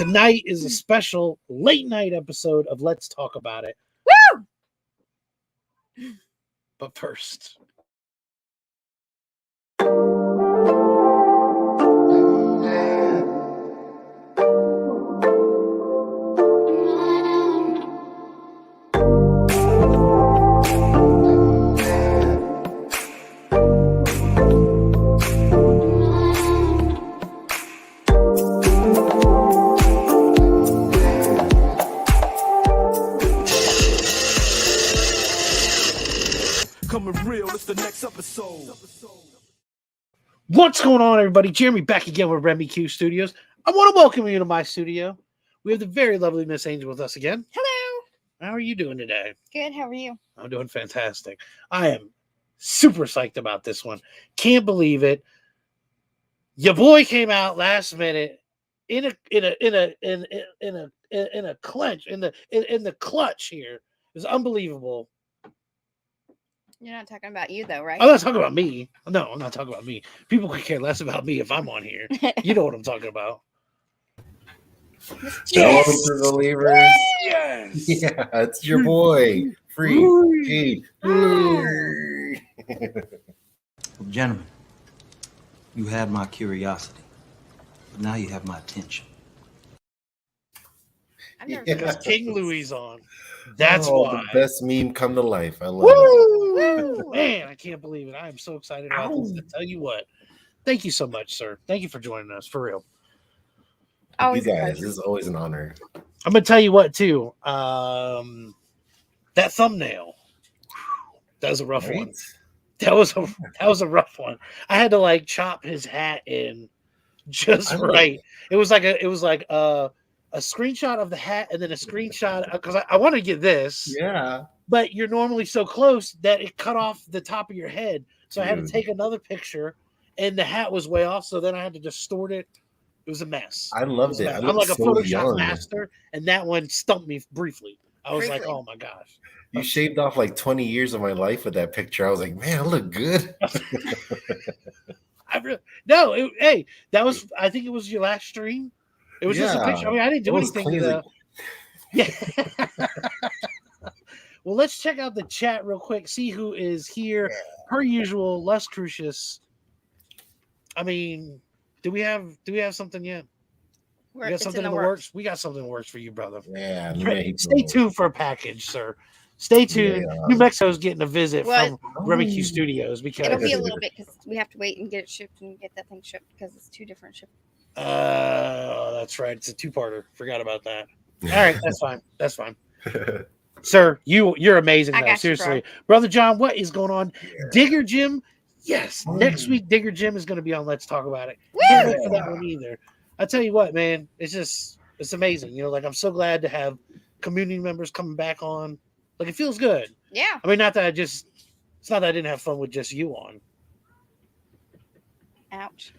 Tonight is a special late night episode of Let's Talk About It. Woo! But first, Coming real, it's the next episode. what's going on, everybody? Jeremy back again with Remy Q Studios. I want to welcome you to my studio. We have the very lovely Miss Angel with us again. Hello. How are you doing today? Good. How are you? I'm doing fantastic. I am super psyched about this one. Can't believe it. Your boy came out last minute in a clutch in the clutch here. It was unbelievable. You're not talking about you, though, right? I'm not talking about me. No, I'm not talking about me. People could care less about me if I'm on here. You know what I'm talking about. Shalom to the believers. Yes. Yeah, it's your boy, Free. Gentlemen, you had my curiosity, but now you have my attention. I've never Yeah. Because King Louie's on. That's Oh, why. the best meme come to life. I love Woo! Man, I can't believe it. I am so excited about this. To tell you what, thank you so much, sir. Thank you for joining us, for real. it. Always You a guys, pleasure. this is always an honor. I'm gonna tell you what too. That thumbnail, that was a rough one. Right? That was a rough one. I had to like chop his hat in just right. It was like a screenshot of the hat and then a screenshot because I want to get this. Yeah. But you're normally so close that it cut off the top of your head. So I had to Dude. take another picture, and the hat was way off. So then I had to distort it. It was a mess. I loved it. I I'm looked like a so Photoshop young. master, and that one stumped me briefly. I was like, Briefly. oh my gosh. You shaved off like 20 years of my life with that picture. I was like, man, I look good. Hey, that was, I think it was your last stream. It was just a picture. I mean, I didn't do It was anything. clean. Yeah. Well, let's check out the chat real quick. See who is here. Per usual, Les Crucius. I mean, do we have something yet? We got It's something in the works. We got something in the works for you, brother. Yeah. Stay tuned for a package, sir. Stay tuned. Yeah. New Mexico's getting a visit Well, from Remy Q Studios because It'll be a little bit because we have to wait and get it shipped and get that thing shipped because it's two different ships. that's right. It's a two-parter. Forgot about that. All right, that's fine. That's fine. Sir, you're amazing I though. got you, Seriously. Brother John, what is going on? Yeah. Digger Jim. Yes. Next week, Digger Jim is going to be on Let's Talk About It. Woo! Can't wait for that one either. I tell you what, man, it's amazing. You know, like I'm so glad to have community members coming back on. Like it feels good. Yeah. I mean, it's not that I didn't have fun with just you on. Ouch.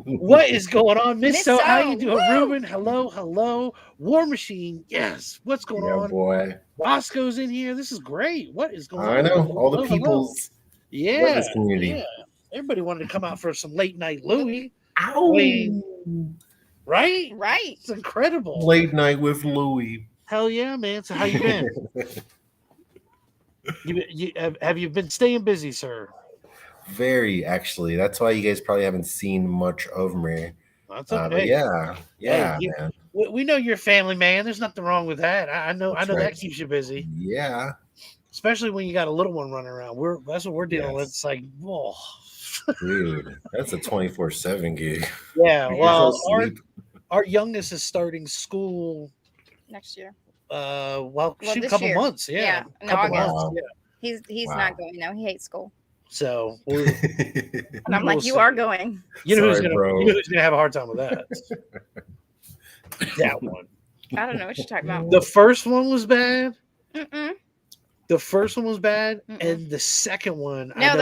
What is going on, Miss Miss So? How So, you doing, woo! Ruben? Hello. War Machine, yes. What's going Yeah, on? boy. Roscoe's in here. This is great. What is going on? I know. All the Hello. peoples Yeah, love this community. yeah. Everybody wanted to come out for some late night Louie, Ow. right? Right. It's incredible. Late night with Louie. Hell yeah, man. So how you been? Have you been staying busy, sir? Very, actually. That's why you guys probably haven't seen much of me. That's But okay. yeah, man. We know you're a family man. There's nothing wrong with that. I know That's that right. keeps you busy, Yeah. especially when you got a little one running around. That's what we're dealing with. Yes. It's like, whoa. Dude, that's a 24/7 gig. Yeah. Like, Well, there's no sleep. our youngest is starting school. Next year. Shoot, this couple year. months. Yeah. In Couple August. months. Yeah. He's Wow. not going now. He hates school. So And I'm like, We'll you see. are going. you know Sorry, bro. who's gonna have a hard time with that. That one. I don't know what you're talking about. The first one was bad. Mm-mm. The first one was bad, Mm-mm. and the second one, No,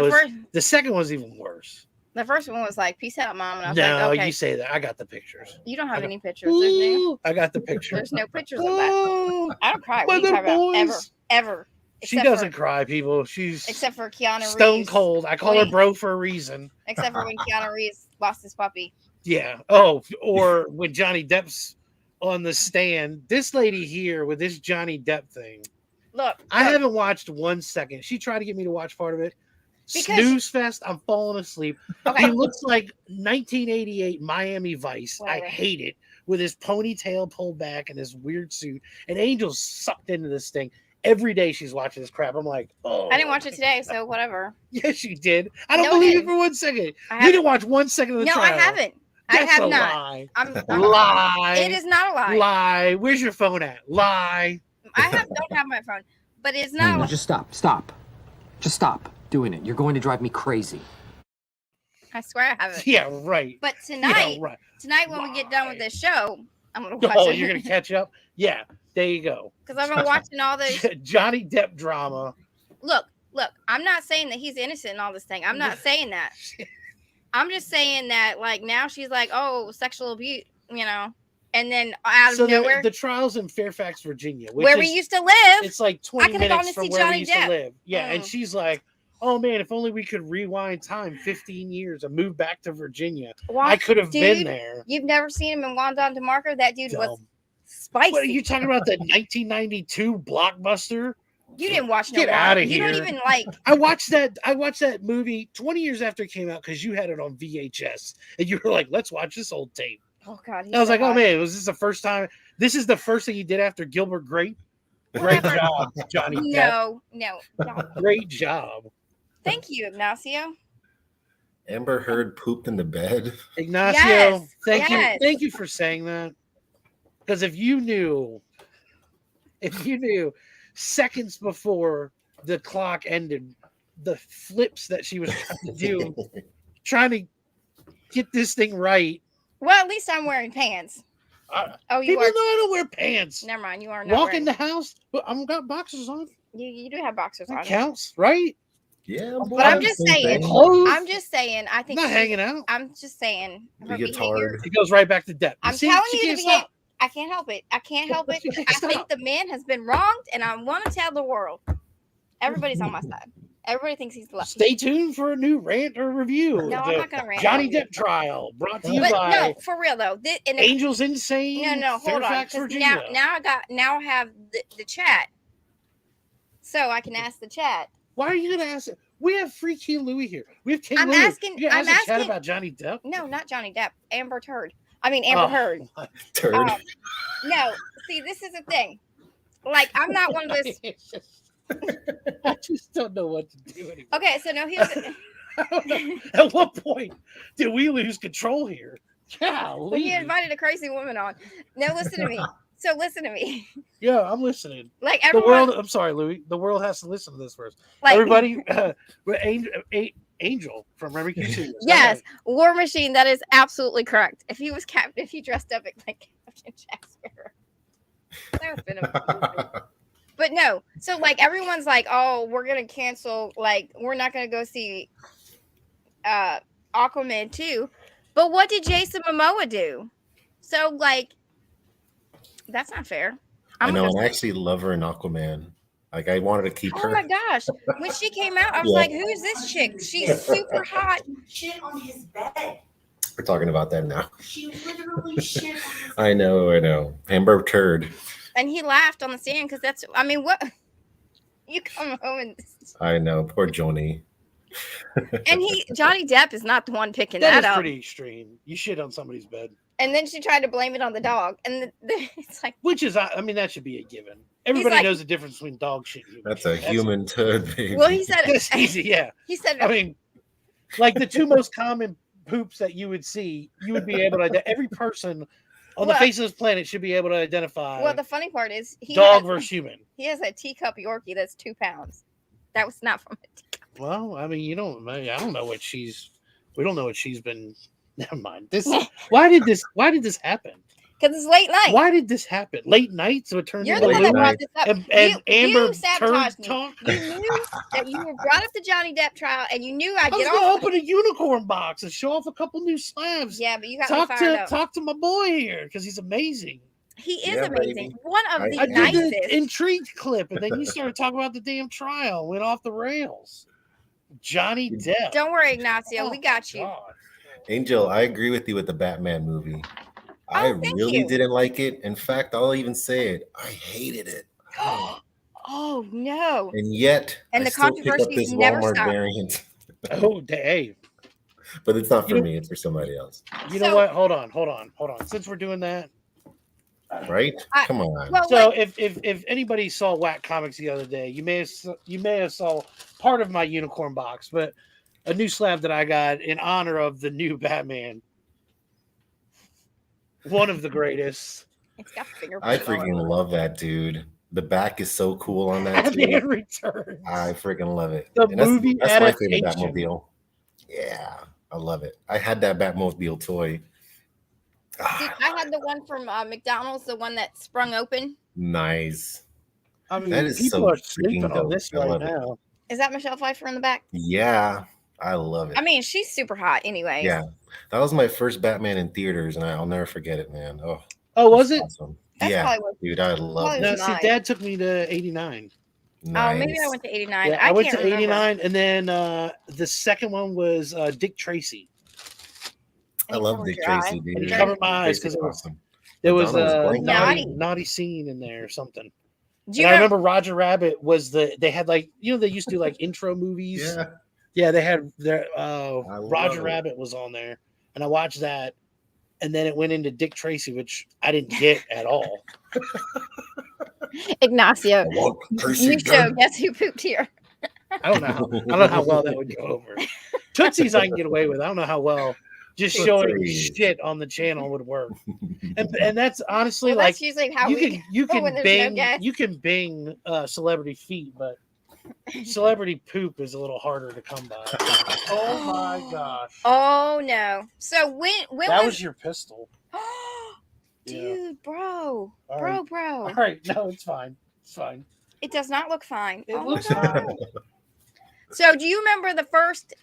the second one's even worse. the first one was like, peace out, mom. And I was No, like, okay. you say that. I got the pictures. You don't have I any pictures. There's no, Ooh, I got the pictures. there's no pictures of that. Ooh, I don't cry. my What are you talking little about? boys. Ever. She Except doesn't for, cry, people. She's Except for Keanu stone Reeves. cold. I call her Wait. bro for a reason. Except for when Keanu Reeves lost his puppy. Yeah. Oh, or when Johnny Depp's on the stand, this lady here with this Johnny Depp thing. Look, I haven't watched 1 second. She tried to get me to watch part of it. Snooze fest. I'm falling asleep. Okay. He looks like 1988 Miami Vice. Whatever. I hate it. With his ponytail pulled back and his weird suit. And Angel's sucked into this thing. Every day she's watching this crap. I'm like, oh. I didn't watch it today, so whatever. Yes, you did. I don't No, I believe it didn't. for 1 second. You haven't. didn't watch 1 second of the No, trial. I haven't. I That's have a not. lie. I'm Lie. It is not a lie. Lie. Where's your phone at? Lie. Don't have my phone, but it's not. No, just stop. Just stop doing it. You're going to drive me crazy. I swear I haven't. Yeah, right. But tonight, Yeah, right. tonight when we get done with this show, I'm gonna watch Oh, it. you're gonna catch up? Yeah, there you go. Because I've been watching all this. Johnny Depp drama. Look. I'm not saying that he's innocent in all this thing. I'm not saying that. I'm just saying that, like, now she's like, oh, sexual abuse, and then out of nowhere, the trial's in Fairfax, Virginia, where we used to live. It's like I 20 could've gone minutes to from see where we Johnny used Depp. to live. Yeah, and she's like, oh man, if only we could rewind time 15 years and move back to Virginia. I could have been there. You've never seen him in Wandon DeMarco? That dude was Dumb. spicy. What are you talking about? The 1992 blockbuster? You didn't watch no Get out of You here. don't even like. I watched that movie 20 years after it came out because you had it on VHS and you were like, let's watch this old tape. Oh God. I was like, oh man, was this the first time? This is the first thing he did after Gilbert Grape. Great job, Johnny Depp. No. Great job. Thank you, Ignacio. Amber Heard pooped in the bed. Ignacio, Yes, thank yes. you for saying that. Because if you knew seconds before the clock ended, the flips that she was trying to do, trying to get this thing right. Well, at least I'm wearing pants. Oh, you People are. know I don't wear pants. Never mind. You are not. Walk wearing... in the house, but I've got boxers on. You do have boxers That on. counts, right? Yeah, But I'm just saying. Clothes. I'm just saying. I think. Not hanging out. I'm just saying. The her guitar. behavior- It goes right back to Depp. I'm See, telling she you to can't behave. stop. I can't help it. I can't help it. She can't I think stop. the man has been wronged, and I want to tell the world. Everybody's on my side. Everybody thinks he's lucky. Stay tuned for a new rant or review. No, I'm not gonna rant. Johnny Depp trial brought to you But by no, for real though. Angels Insane. No, hold Fairfax, on. 'Cause Virginia. Now I have the chat, so I can ask the chat. Why are you gonna ask it? We have free King Loowee here. We have King I'm Loowee. asking- You gonna I'm ask a chat asking- about Johnny Depp? No, not Johnny Depp. Amber Heard. Turd. No, see, this is the thing. Like, I'm not one of those. I just don't know what to do anymore. Okay, so no, here's. I don't know. At what point did we lose control here? When you Golly. invited a crazy woman on. No, listen to me. So listen to me. Yeah, I'm listening. Like The everyone. world. I'm sorry, Louis. The world has to listen to this first. Like, Everybody, Angel from Remy Q2. Yes, War Machine. That is absolutely correct. If he was if he dressed up like Captain Jack Sparrow, that would been amazing. But no, so like everyone's like, oh, we're gonna cancel. Like, we're not gonna go see Aquaman 2. But what did Jason Momoa do? So like, that's not fair. I know, and I actually love her in Aquaman. Like, I wanted to keep Oh her. my gosh! When she came out, I was Yeah. like, "Who is this chick? She's super hot." Shit on his bed. We're talking about that now. She literally shit on his I know. Amber Turd. And he laughed on the stand because that's. I mean, what? You come home I know. Poor Joni. and Johnny Depp is not the one picking That that is up. pretty extreme. You shit on somebody's bed, And then she tried to blame it on the dog, and it's like, which is, I mean, that should be a given. Everybody like- knows the difference between dog shit and human That's a shit. human turd, baby. well, he said That's easy, yeah. He said, I mean, like the two most common poops that you would see, you would be able to. Every person on the Well- face of this planet should be able to identify well, the funny part is dog versus human. he has a teacup Yorkie that's 2 pounds. That was not from a teacup. Well, I mean, I don't know what we don't know what she's been. Never mind. Why did this happen? Because it's late night. Why did this happen? Late night, so it turned You're into the one that Loki? brought this up. And you Amber turd sabotaged me. talk. You knew that you were brought up the Johnny Depp trial, and you knew I'd I was get gonna off. open a unicorn box and show off a couple new slabs. Yeah, but you got me fired up. Talk to my boy here because he's amazing. He is Yeah, amazing. baby. One of the I did nicest. the intrigued clip, and then you started talking about the damn trial. Went off the rails. Johnny Depp. Don't worry, Ignacio. Oh, we got you. God. Angel, I agree with you with the Batman movie. I thank really you. didn't like it. In fact, I'll even say it. I hated it. Oh no! And yet, And I the still pick up controversies this never Walmart stop. variant. Oh, hey, But it's not for You know- me. It's for somebody else. you know what? Hold on. Since we're doing that, Right? I- Come on. Well, so like, if anybody saw Whack Comics the other day, you may have saw part of my unicorn box, but a new slab that I got in honor of the new Batman, one of the greatest. it's got I fingerprints all freaking over. love that, dude. The back is so cool on that, Batman too. Returns. I freaking love it. The And movie that's my favorite adaptation. Batmobile. Yeah, I love it. I had that Batmobile toy. Dude, I had the one from McDonald's, the one that sprung open. Nice. I mean, That is people so are sleeping freaking on dope. this I right love it. now. Is that Michelle Pfeiffer in the back? Yeah, I love it. I mean, she's super hot, anyways. Yeah, that was my first Batman in theaters, and I'll never forget it, man. Oh, Oh, was it? awesome. That's Yeah, probably what. dude, I love probably No, it. was see, mine. Dad took me to 89. Nice. Oh, maybe I went to 89. Yeah, I went can't to remember. 89, and then the second one was Dick Tracy. I love Dick Tracy, dude. And he Dick covered my eyes Tracy's because awesome. there was Madonna a blank naughty. naughty scene in there or something. Do you And I remember? remember Roger Rabbit was they had like, they used to do like intro movies. Yeah, Yeah, they had their love Roger it. Rabbit was on there, and I watched that, and then it went into Dick Tracy, which I didn't get at all. Ignacio. I want Tracy New show. dead. Guess who pooped here? I don't know how well that would go over. Tootsies I can get away with. I don't know how well just showing Tootsies. shit on the channel would work. And that's honestly Well, like that's usually how you we. can when there's no bing guests. you can bing celebrity feet, but celebrity poop is a little harder to come by. Oh my gosh. Oh no! So when That was your pistol. Dude, bro, All bro, right. bro. All right, no, it's fine. It's fine. It does not look fine. It Oh my looks God. fine. So, do you remember the first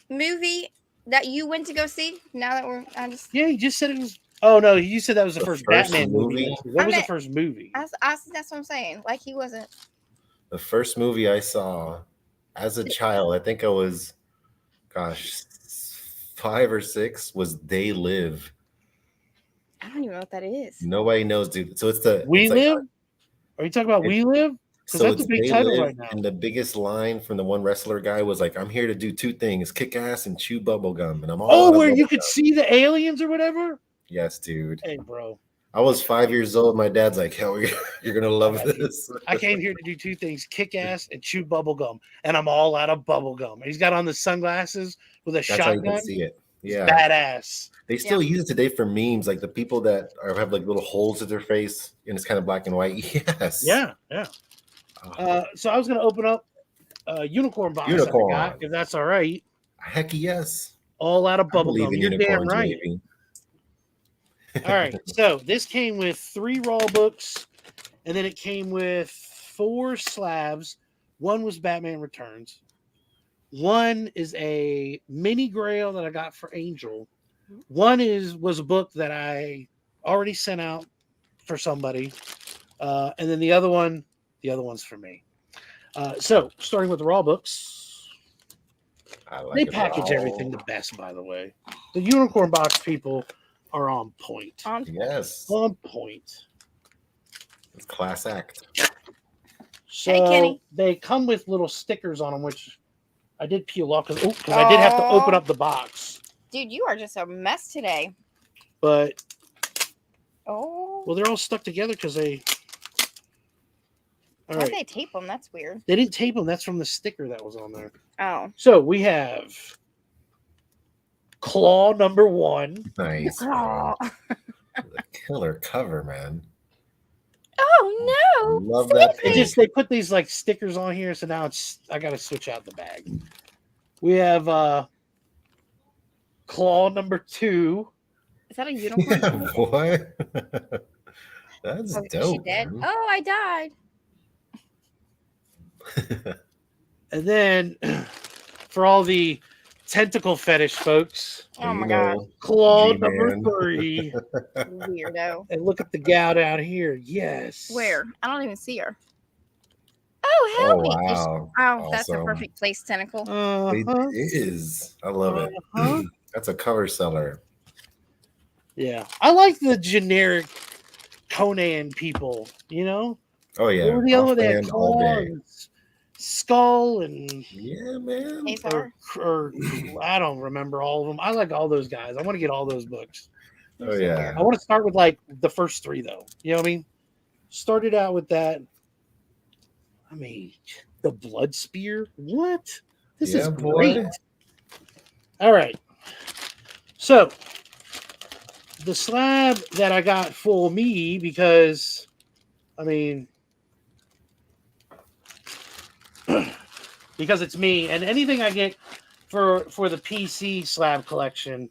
movie that you went to go see? Now that I just, Yeah, you just said it was. Oh no, you said that was the The first first Batman movie. movie? What I was the meant- first movie? that's what I'm saying. Like he wasn't. The first movie I saw as a child, I think I was, gosh, 5 or 6, was They Live. I don't even know what that is. Nobody knows, dude. So it's the We it's like- Live? Are you talking about We Live? 'Cause so that's it's a big They title Live, right now. and the biggest line from the one wrestler guy was like, "I'm here to do 2 things: kick ass and chew bubble gum." And I'm all Oh, out of where you bubble could gum. see the aliens or whatever? Yes, dude. Hey, bro. I was 5 years old. My dad's like, "Hell, you're gonna love this." I came here to do 2 things: kick ass and chew bubble gum. And I'm all out of bubble gum. And he's got on the sunglasses with a That's how you shotgun. can see it. It's Yeah, badass. they still use it today for memes, like the people that have like little holes in their face and it's kind of black and white. Yes. Yeah, yeah. Oh, So I was going to open up a unicorn box that I Unicorn. got, if that's all right. heck yes. All out of I bubble believe gum. in You're damn unicorns, right. maybe. All right. So this came with 3 raw books, and then it came with 4 slabs. One was Batman Returns. One is a mini grail that I got for Angel. One was a book that I already sent out for somebody. And then the other one's for me. So starting with the raw books, I like they it package all. everything the best, by the way. The unicorn box people are on point. Yes. On point. It's class act. So Hey, Kenny. they come with little stickers on them, which I did peel off because I did have to open Aw. up the box. Dude, you are just a mess today. But Oh, well, they're all stuck together because they. All why'd right, they tape them? That's weird. they didn't tape them. That's from the sticker that was on there. Oh, So we have Claw number 1. Nice. oh, The killer cover, man. oh no! Love that They page. they put these like stickers on here, so now I got to switch out the bag. We have Claw number 2. Is that a unicorn? What? That's Oh, is she dope. dead? Man. Oh, I died. And then for all the tentacle fetish folks, Oh You my god, know, Claw G-Man. number 3. weirdo. And look at the gal down here. Yes. Where? I don't even see her. Oh, help Oh me! wow. Oh, that's a Awesome. perfect place tentacle. Uh-huh. It is. I love it. Uh-huh. That's a cover seller. Yeah, I like the generic Conan people. You know, Oh what yeah, were the other one? They had offhand all Claw day. and Skull and Yeah, man. Thor. or I don't remember all of them. I like all those guys. I want to get all those books. Oh yeah. I want to start with like the first three though. You know what I mean? Started out with that. I mean, the Blood Spear. What? This is Yeah, great. boy. All right. So the slab that I got for me, because I mean, because it's me, and anything I get for the PC slab collection.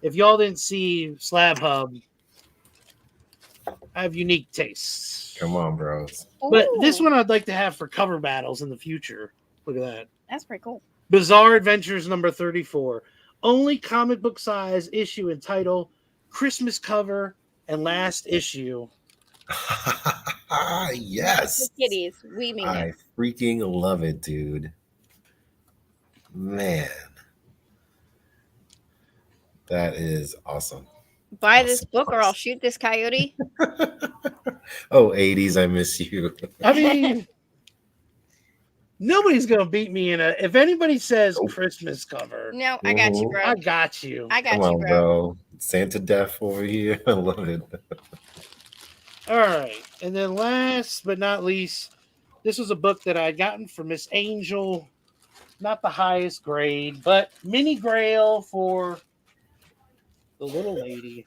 If y'all didn't see Slab Hub, I have unique tastes. Come on, bros. But this Ooh, one I'd like to have for cover battles in the future. Look at that. that's pretty cool. Bizarre Adventures number 34. Only comic book size issue and title, Christmas cover, and last issue. Yes. The kitties, we mean I it. freaking love it, dude. Man. That is awesome. Buy this book or I'll shoot this coyote. Oh, 80s, I miss you. I mean, nobody's gonna beat me in a. If anybody says Christmas cover, No, I got you, bro. I got you. I got Come you, on, bro. bro. Santa Death over here. I love it. All right, and then last but not least, this was a book that I had gotten from Miss Angel. Not the highest grade, but mini grail for the little lady.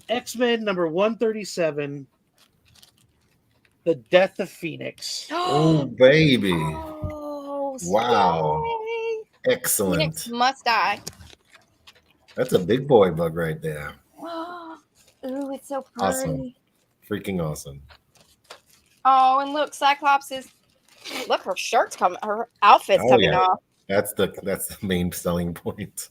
X-Men number 137, The Death of Phoenix. Oh, baby. Oh, Wow. yay. Excellent. Phoenix must die. That's a big boy bug right there. Ooh, it's so pretty. Awesome. Freaking awesome. Oh, and look, Cyclops is. Look, her shirt's coming. Her outfit's Oh, coming yeah. off. That's the main selling point.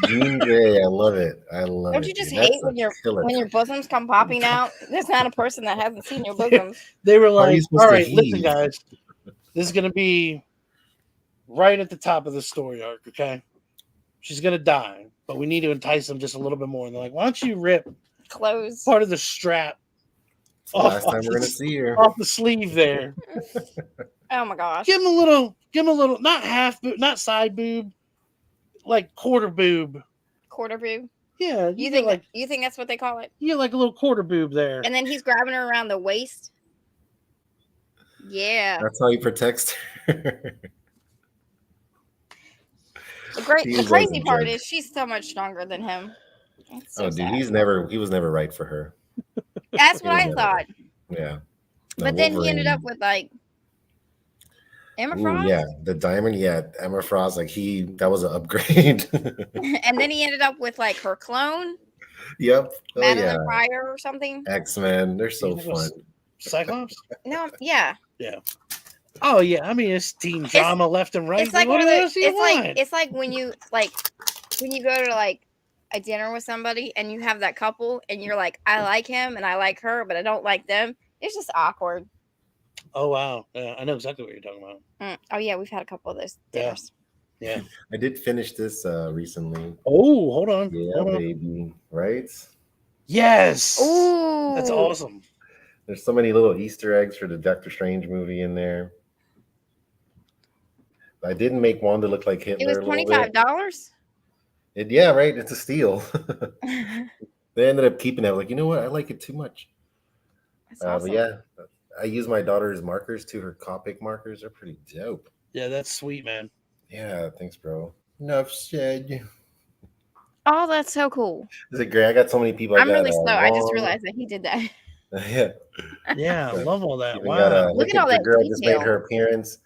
Jean Grey, I love it. I love Don't it. you just dude. hate That's a killer. when your bosoms come popping out? There's not a person that hasn't seen your bosoms. They were How are like, you supposed all to right, listen, heave? guys. This is going to be right at the top of the story arc, okay? She's going to die, but we need to entice them just a little bit more. And they're like, why don't you rip Clothes. part of the strap It's the last time we're gonna see her. off the sleeve there? Oh my gosh. Give him a little, not half boob, not side boob, like quarter boob. Quarter boob. Yeah, You get think like you think that's what they call it? you get like a little quarter boob there. And then he's grabbing her around the waist. Yeah. That's how he protects her. The He is crazy a part jerk. is she's so much stronger than him. It's so Oh, dude, sad. he was never right for her. That's what he I was thought. Yeah. No, But then he ended Wolverine. up with like Emma Ooh, Frost. yeah, the diamond, yeah, Emma Frost, like that was an upgrade. And then he ended up with like her clone, Yep. Oh Madeline yeah. Pryor or something. X-Men, they're so You think it was fun. Cyclops? No, yeah. Oh yeah, I mean it's teen drama left and right. It's like what one of else those. do you want? It's like when you go to like a dinner with somebody and you have that couple and you're like, I like him and I like her, but I don't like them. It's just awkward. Oh wow, yeah, I know exactly what you're talking about. Oh yeah, we've had a couple of those Yeah. dinners. Yeah. I did finish this recently. Oh, hold on. Yeah, Hold on. baby. Right? Yes. Ooh, That's awesome. There's so many little Easter eggs for the Doctor Strange movie in there. I didn't make Wanda look like Hitler. It was a little bit. $25. Yeah, right. It's a steal. They ended up keeping it. Like, you know what? I like it too much. That's awesome. But yeah, I use my daughter's markers too. Her Copic markers. They're pretty dope. Yeah, that's sweet, man. Yeah, thanks, bro. Enough said. Oh, that's so cool. Is it great? I got so many people. I'm I got, really slow. I just Ron. realized that he did that. Yeah. Yeah, I love all that. Even Wow. got, Look at all the that girl just made detail. her appearance.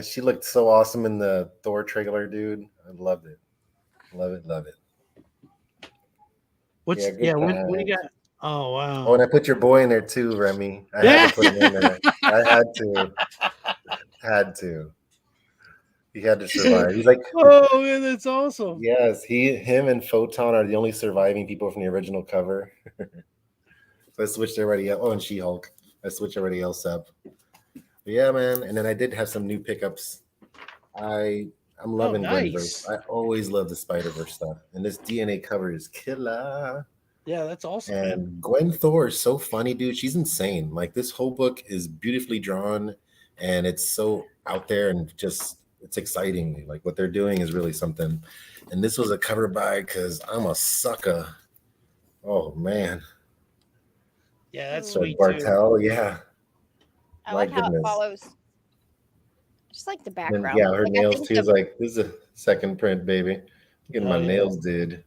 She looked so awesome in the Thor trailer, dude. I loved it. Love it. Love it. What's Yeah, good yeah? What do you times. got? Oh wow. Oh, and I put your boy in there too, Remy. I had to put him in there. I had to. Had to. He had to survive. He's like, Oh man, that's awesome. yes, him and Photon are the only surviving people from the original cover. So I switched everybody up. Oh, and She-Hulk. I switched everybody else up. But yeah, man. And then I did have some new pickups. I I'm loving nice. Gwenverse. I always love the Spider-Verse stuff. And this DNA cover is killer. Yeah, that's awesome, man. And Gwen Thor is so funny, dude. She's insane. Like this whole book is beautifully drawn and it's so out there and just it's exciting. Like what they're doing is really something. And this was a cover by because I'm a sucker. Oh man. Yeah, that's So sweet too. Bartel, yeah. I My like how it goodness. follows. Just like the And background. yeah, her Like, I nails think too is like this is a second print, baby. Getting my Oh, yeah. nails did.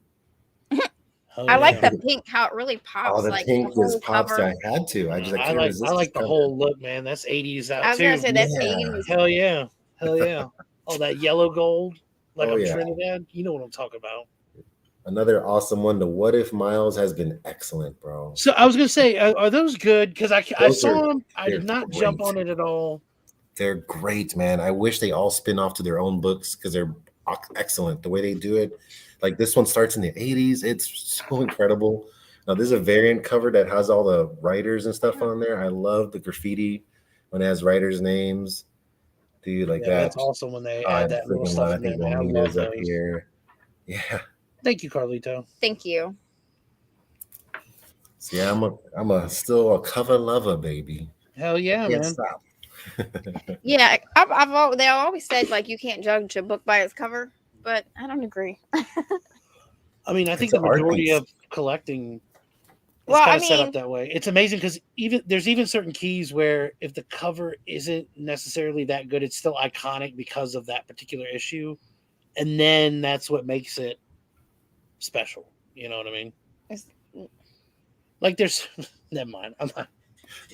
Oh, I like yeah. the pink, how it really pops. Oh, the like pink the is whole pops. cover. I had to. I I can't like resist. I like this the cover. whole look, man. That's 80s out I was too. gonna say that's Yeah. 80s. Hell yeah. Hell yeah. Oh, that yellow gold. Like Oh, I'm yeah. Trinidad. You know what I'm talking about. Another awesome one. The What If Miles has been excellent, bro. So I was gonna say, are those good? Because I Those saw are- them. I did they're not jump great. on it at all. They're great, man. I wish they all spin off to their own books because they're excellent. The way they do it, like this one starts in the 80s. It's so incredible. Now, there's a variant cover that has all the writers and stuff on there. I love the graffiti when it has writers' names. Dude, like Yeah, that. that's awesome when they I add that little freaking stuff love. I in there, think man. I love Juanita's up those. here. Yeah. Thank you, Carlito. Thank you. So yeah, I'm a still a cover lover, baby. Hell yeah, Can't man. stop. Yeah, they always said like you can't judge a book by its cover, but I don't agree. I mean, I think It's the an art majority piece. of collecting is Well, kind I of set mean- up that way. It's amazing because there's even certain keys where if the cover isn't necessarily that good, it's still iconic because of that particular issue, and then that's what makes it special. You know what I mean? It's- Like there's, never mind. I'm not.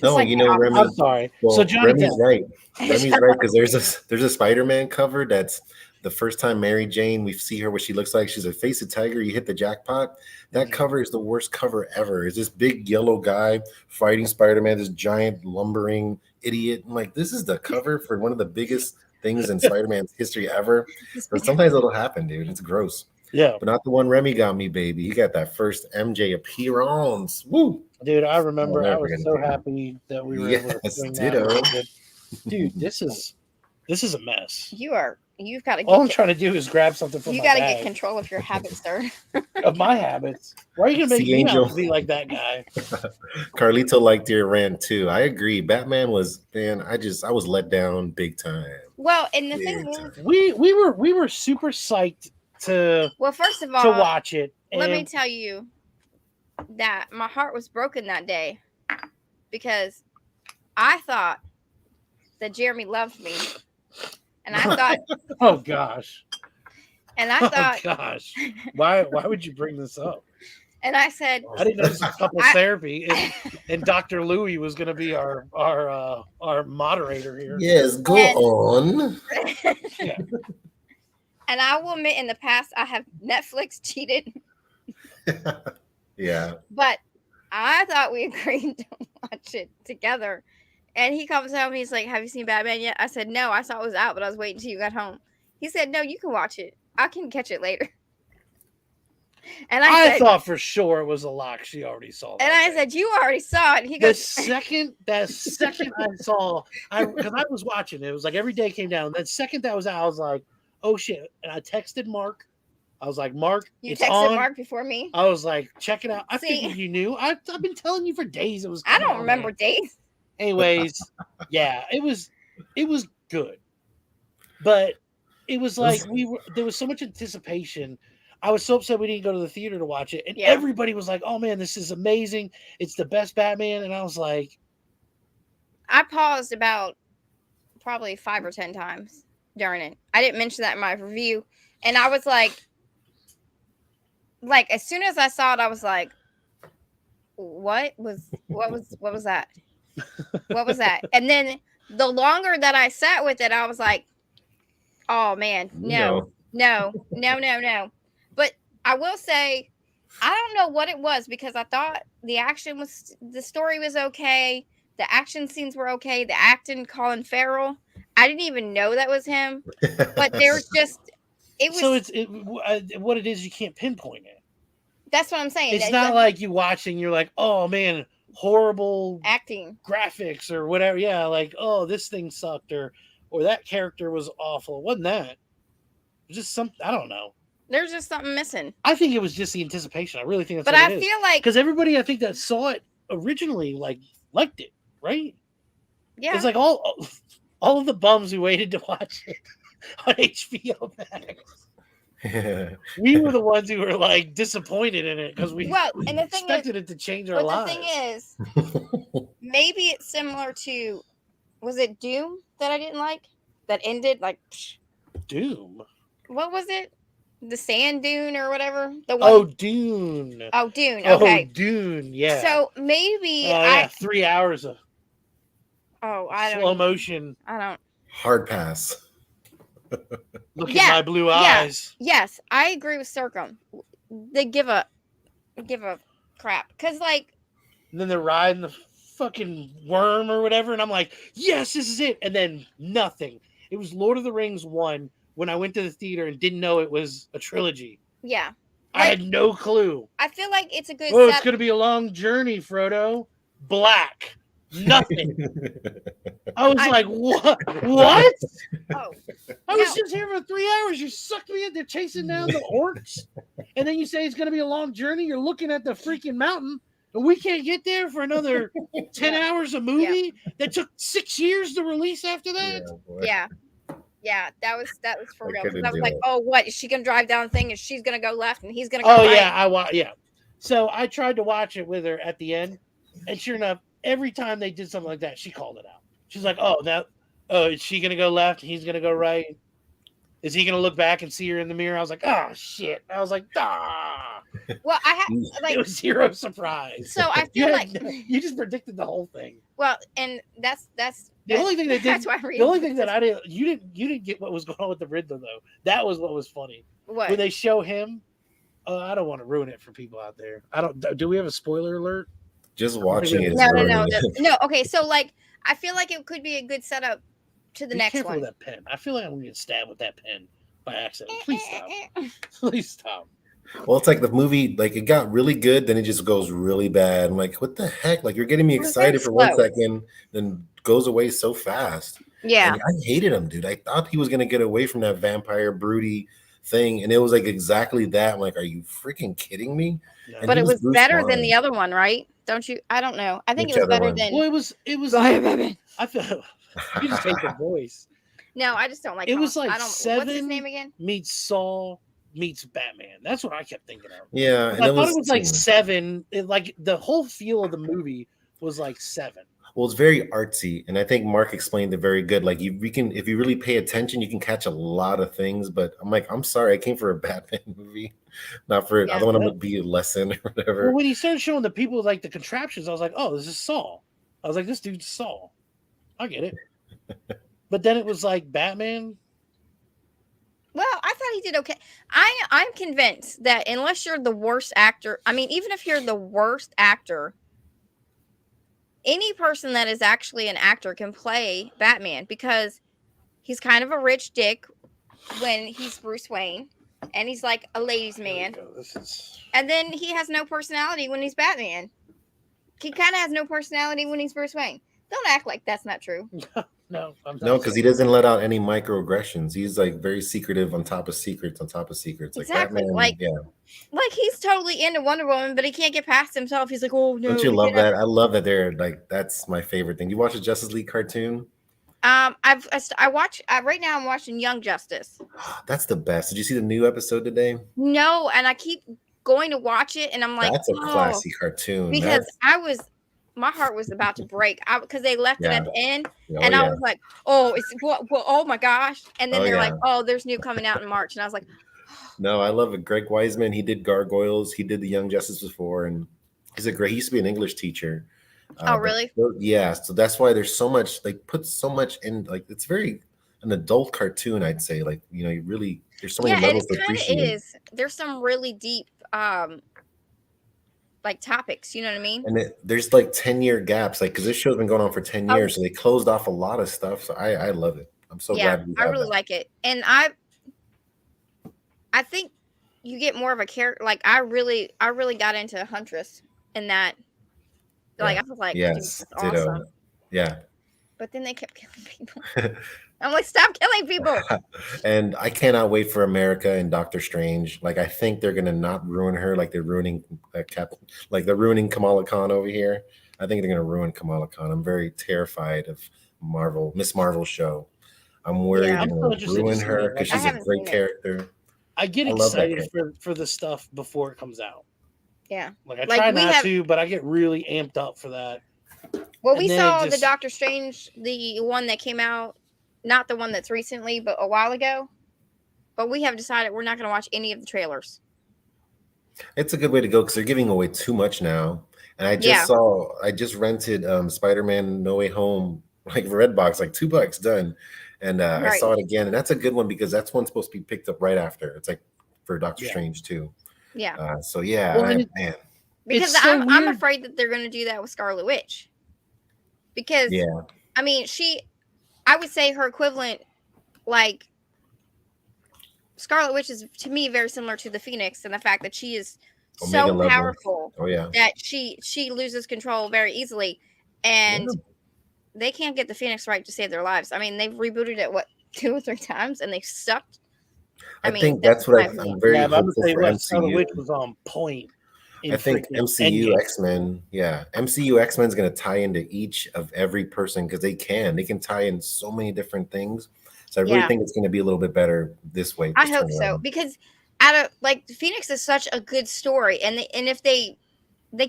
No, like you know, the Remy. I'm sorry. Well, So Johnny Remy's Depp. right. Remy's right because there's a Spider-Man cover that's the first time Mary Jane we see her what she looks like. She's a face of tiger. You hit the jackpot. That Mhm. cover is the worst cover ever. It's this big yellow guy fighting Spider-Man, this giant lumbering idiot. I'm like, this is the cover for one of the biggest things in Spider-Man's history ever. But sometimes it'll happen, dude. It's gross. Yeah, But not the one Remy got me, baby. He got that first MJ appearance. Woo! dude, I remember. I'll I never was forget so it. happy that we were able to Yes, bring ditto. that. Dude, this is a mess. You've got to All I'm get, trying to do is grab something from you my got to bag get control of your habits, sir. of my habits. Why are you gonna make See, me Angel. out to be like that guy? Carlito liked your rant too. I agree. Batman was man. I was let down big time. Well, and the thing Big is, time. We were super psyched to well, first of all, to watch it. let me and- tell you that my heart was broken that day because I thought that Jeremy loved me, and I thought, oh gosh, and I oh thought, gosh, why would you bring this up? and I said, I didn't know this was couples I- therapy, and Dr. Loowee was going to be our moderator here. Yes, go And- on. Yeah. and I will admit, in the past, I have Netflix cheated, Yeah. but I thought we agreed to watch it together. And he comes home and he's like, "Have you seen Batman yet?" I said, "No, I saw it was out, but I was waiting until you got home." He said, "No, you can watch it. I can catch it later." And I I said, thought for sure it was a lock. She already saw that. and I thing. said, "You already saw it." And he the goes, second I saw, because I was watching it was like every day came down. The second that was out, I was like, "Oh shit!" And I texted Mark. I was like, "Mark, "You it's texted on." Mark before me." I was like, "Check it out." I See? figured you knew. I've been telling you for days it was. I coming don't on remember there. dates. Anyways, yeah, it was good, but it was like there was so much anticipation. I was so upset we didn't go to the theater to watch it, and Yeah. everybody was like, "Oh man, this is amazing! It's the best Batman," and I was like, I paused about probably 5 or 10 times during it. I didn't mention that in my review, and I was like as soon as I saw it, I was like, what was that? What was that? And then the longer that I sat with it, I was like, oh man, no. But I will say, I don't know what it was because I thought the story was okay. The action scenes were okay. The acting, Colin Farrell, I didn't even know that was him. But there's just, it was. so what it is. You can't pinpoint it. That's what I'm saying. It's not like you watching. You're like, oh man, horrible acting. graphics or whatever. Yeah, like oh this thing sucked or that character was awful. It wasn't that? Just some, I don't know. There's just something missing. I think it was just the anticipation. I really think that's But what I it is. feel like, Because everybody I think that saw it originally liked it, right? yeah, It's like all of the bums who waited to watch it on HBO Max. We were the ones who were like disappointed in it because we well, and the thing is, expected it to change our but lives. the thing is, maybe it's similar to, was it Doom that I didn't like? That ended like, Doom. what was it? The Sand Dune or whatever. The one. Oh, Dune. Oh, Dune. Oh, Okay. Dune. Yeah. So maybe oh yeah, 3 hours of I don't slow even- motion. I don't. Hard pass. Look Yeah, at my blue eyes. Yes, I agree with Circum. They give a crap because like And then they're riding the fucking worm or whatever, and I'm like, yes, this is it. And then nothing. It was Lord of the Rings 1 when I went to the theater and didn't know it was a trilogy. yeah, I had no clue. I feel like it's a good. Oh, it's gonna be a long journey, Frodo. Black. Nothing. I was like, what? What? Oh, I was No. just here for 3 hours. You sucked me in. They're chasing down the orcs. And then you say it's going to be a long journey. You're looking at the freaking mountain. And we can't get there for another 10 hours of movie that took 6 years to release after that. boy. yeah. That was for I real. 'Cause couldn't I was do like, it. oh, what is she gonna drive down the thing and she's gonna go left and he's gonna go Oh, right? yeah. So I tried to watch it with her at the end. And sure enough, every time they did something like that, she called it out. She's like, is she going to go left? He's going to go right. Is he going to look back and see her in the mirror? I was like, oh, shit. I was like, ah. Well, I had It like was zero surprise. so I You, feel had- like you just predicted the whole thing. well, and that's The only thing that that's did, why I read the only thing that I didn't, you didn't get what was going on with the Riddler though. That was what was funny what when they show him. I don't want to ruin it for people out there. I don't. Do we have a spoiler alert? Just watching it. Is no ruining it. no okay, so like I feel like it could be a good setup to the Be next careful one. with that pen. I feel like I'm gonna get stabbed with that pen by accident. Please stop. Please stop. Well, it's like the movie, like it got really good, then it just goes really bad. I'm like, what the heck? Like you're getting me It was very excited for 1 slow. second, then goes away so fast. Yeah. And I hated him, dude. I thought he was gonna get away from that vampire broody thing, and it was like exactly that. I'm like, are you freaking kidding me? No. But he it was was Bruce better than Wayne. the other one, right? Don't you? I don't know. I think Which it was other better one? than. Well, it was. Go ahead, baby. I feel you just hate the voice. No, I just don't like. It was like I don't. What's his Seven name again? Meets Saul meets Batman. That's what I kept thinking of. Yeah, and I thought it was like Seven. Like the whole feel of the movie was like Seven. well, it's very artsy, and I think Mark explained it very good. Like we can, if you really pay attention, you can catch a lot of things. But I'm like, I'm sorry, I came for a Batman movie, not for. I don't want to be a lesson or whatever. Well, when he started showing the people like the contraptions, I was like, oh, this is Saul. I was like, this dude's Saul. I get it. But then it was like Batman. Well, I thought he did okay. I'm convinced that unless you're the worst actor, I mean, even if you're the worst actor, any person that is actually an actor can play Batman because he's kind of a rich dick when he's Bruce Wayne, and he's like a ladies' man, and then he has no personality when he's Batman. He kind of has no personality when he's Bruce Wayne. Don't act like that's not true. No, I'm No, because he doesn't let out any microaggressions. He's like very secretive on top of secrets on top of secrets. Like Exactly, Batman, like- yeah. Like he's totally into Wonder Woman, but he can't get past himself. He's like, oh no. Don't you we love can't that? I love that they're like that's my favorite thing. You watch the Justice League cartoon? I watch right now. I'm watching Young Justice. That's the best. Did you see the new episode today? No, and I keep going to watch it, and I'm like, That's a oh, classy cartoon. because That's- my heart was about to break. Because they left it Yeah. at the end, oh, and I yeah. was like, oh, it's oh my gosh, and then Oh, they're yeah. like, oh, there's new coming out in March, and I was like, No, I love it. Greg Wiseman, he did Gargoyles, he did the Young Justice before, and he's a great. He used to be an English teacher. Oh, but- really? Yeah. So that's why there's so much. Like, put so much in. Like, it's very an adult cartoon, I'd say. Like, you really there's so many yeah, and levels it to kind of appreciate. is. There's some really deep like topics. You know what I mean? And there's like 10-year gaps, like because this show's been going on for 10 years, so they closed off a lot of stuff. So I love it. I'm so Yeah, glad. I really like it, and I think you get more of a character. Like I really got into Huntress in that. Like I was like, dude, Yes, that's ditto. awesome. Yeah. But then they kept killing people. I'm like, stop killing people. And I cannot wait for America and Doctor Strange. Like, I think they're gonna not ruin her like they're ruining they're ruining Kamala Khan over here. I think they're gonna ruin Kamala Khan. I'm very terrified of Miss Marvel show. I'm worried Yeah. they're I'm so gonna interested to ruin see her it. because I she's a haven't great seen it. character. I get I love that excited for the stuff before it comes out. Yeah. Like I Like, try we not have- to, but I get really amped up for that. Well, And we then saw just- the Doctor Strange, the one that came out, not the one that's recently, but a while ago. But we have decided we're not going to watch any of the trailers. It's a good way to go because they're giving away too much now. And I just rented Spider-Man No Way Home, like Redbox, like $2 done. And I Right. saw it again, and that's a good one because that's one supposed to be picked up right after. It's like for Doctor Yeah. Strange too. Yeah. So yeah, Well, and man. Because It's so I'm weird. afraid that they're going to do that with Scarlet Witch. Because, Yeah. I mean, I would say her equivalent, like, Scarlet Witch is, to me, very similar to the Phoenix in the fact that she is Omega so level. powerful Oh yeah. that she loses control very easily. And they can't get the Phoenix right to save their lives. I mean, they've rebooted it, 2 or 3 times, and they sucked. I mean, think that's what my I'm opinion. very Yeah, but I'm gonna hopeful tell you for what, Scarlet MCU. Witch was on point. in I think freaking MCU Endgame. X-Men, MCU X-Men is going to tie into each of every person because they can tie in so many different things. So I really Yeah. think it's going to be a little bit better this way. I this hope time so around. because out of like Phoenix is such a good story, and if they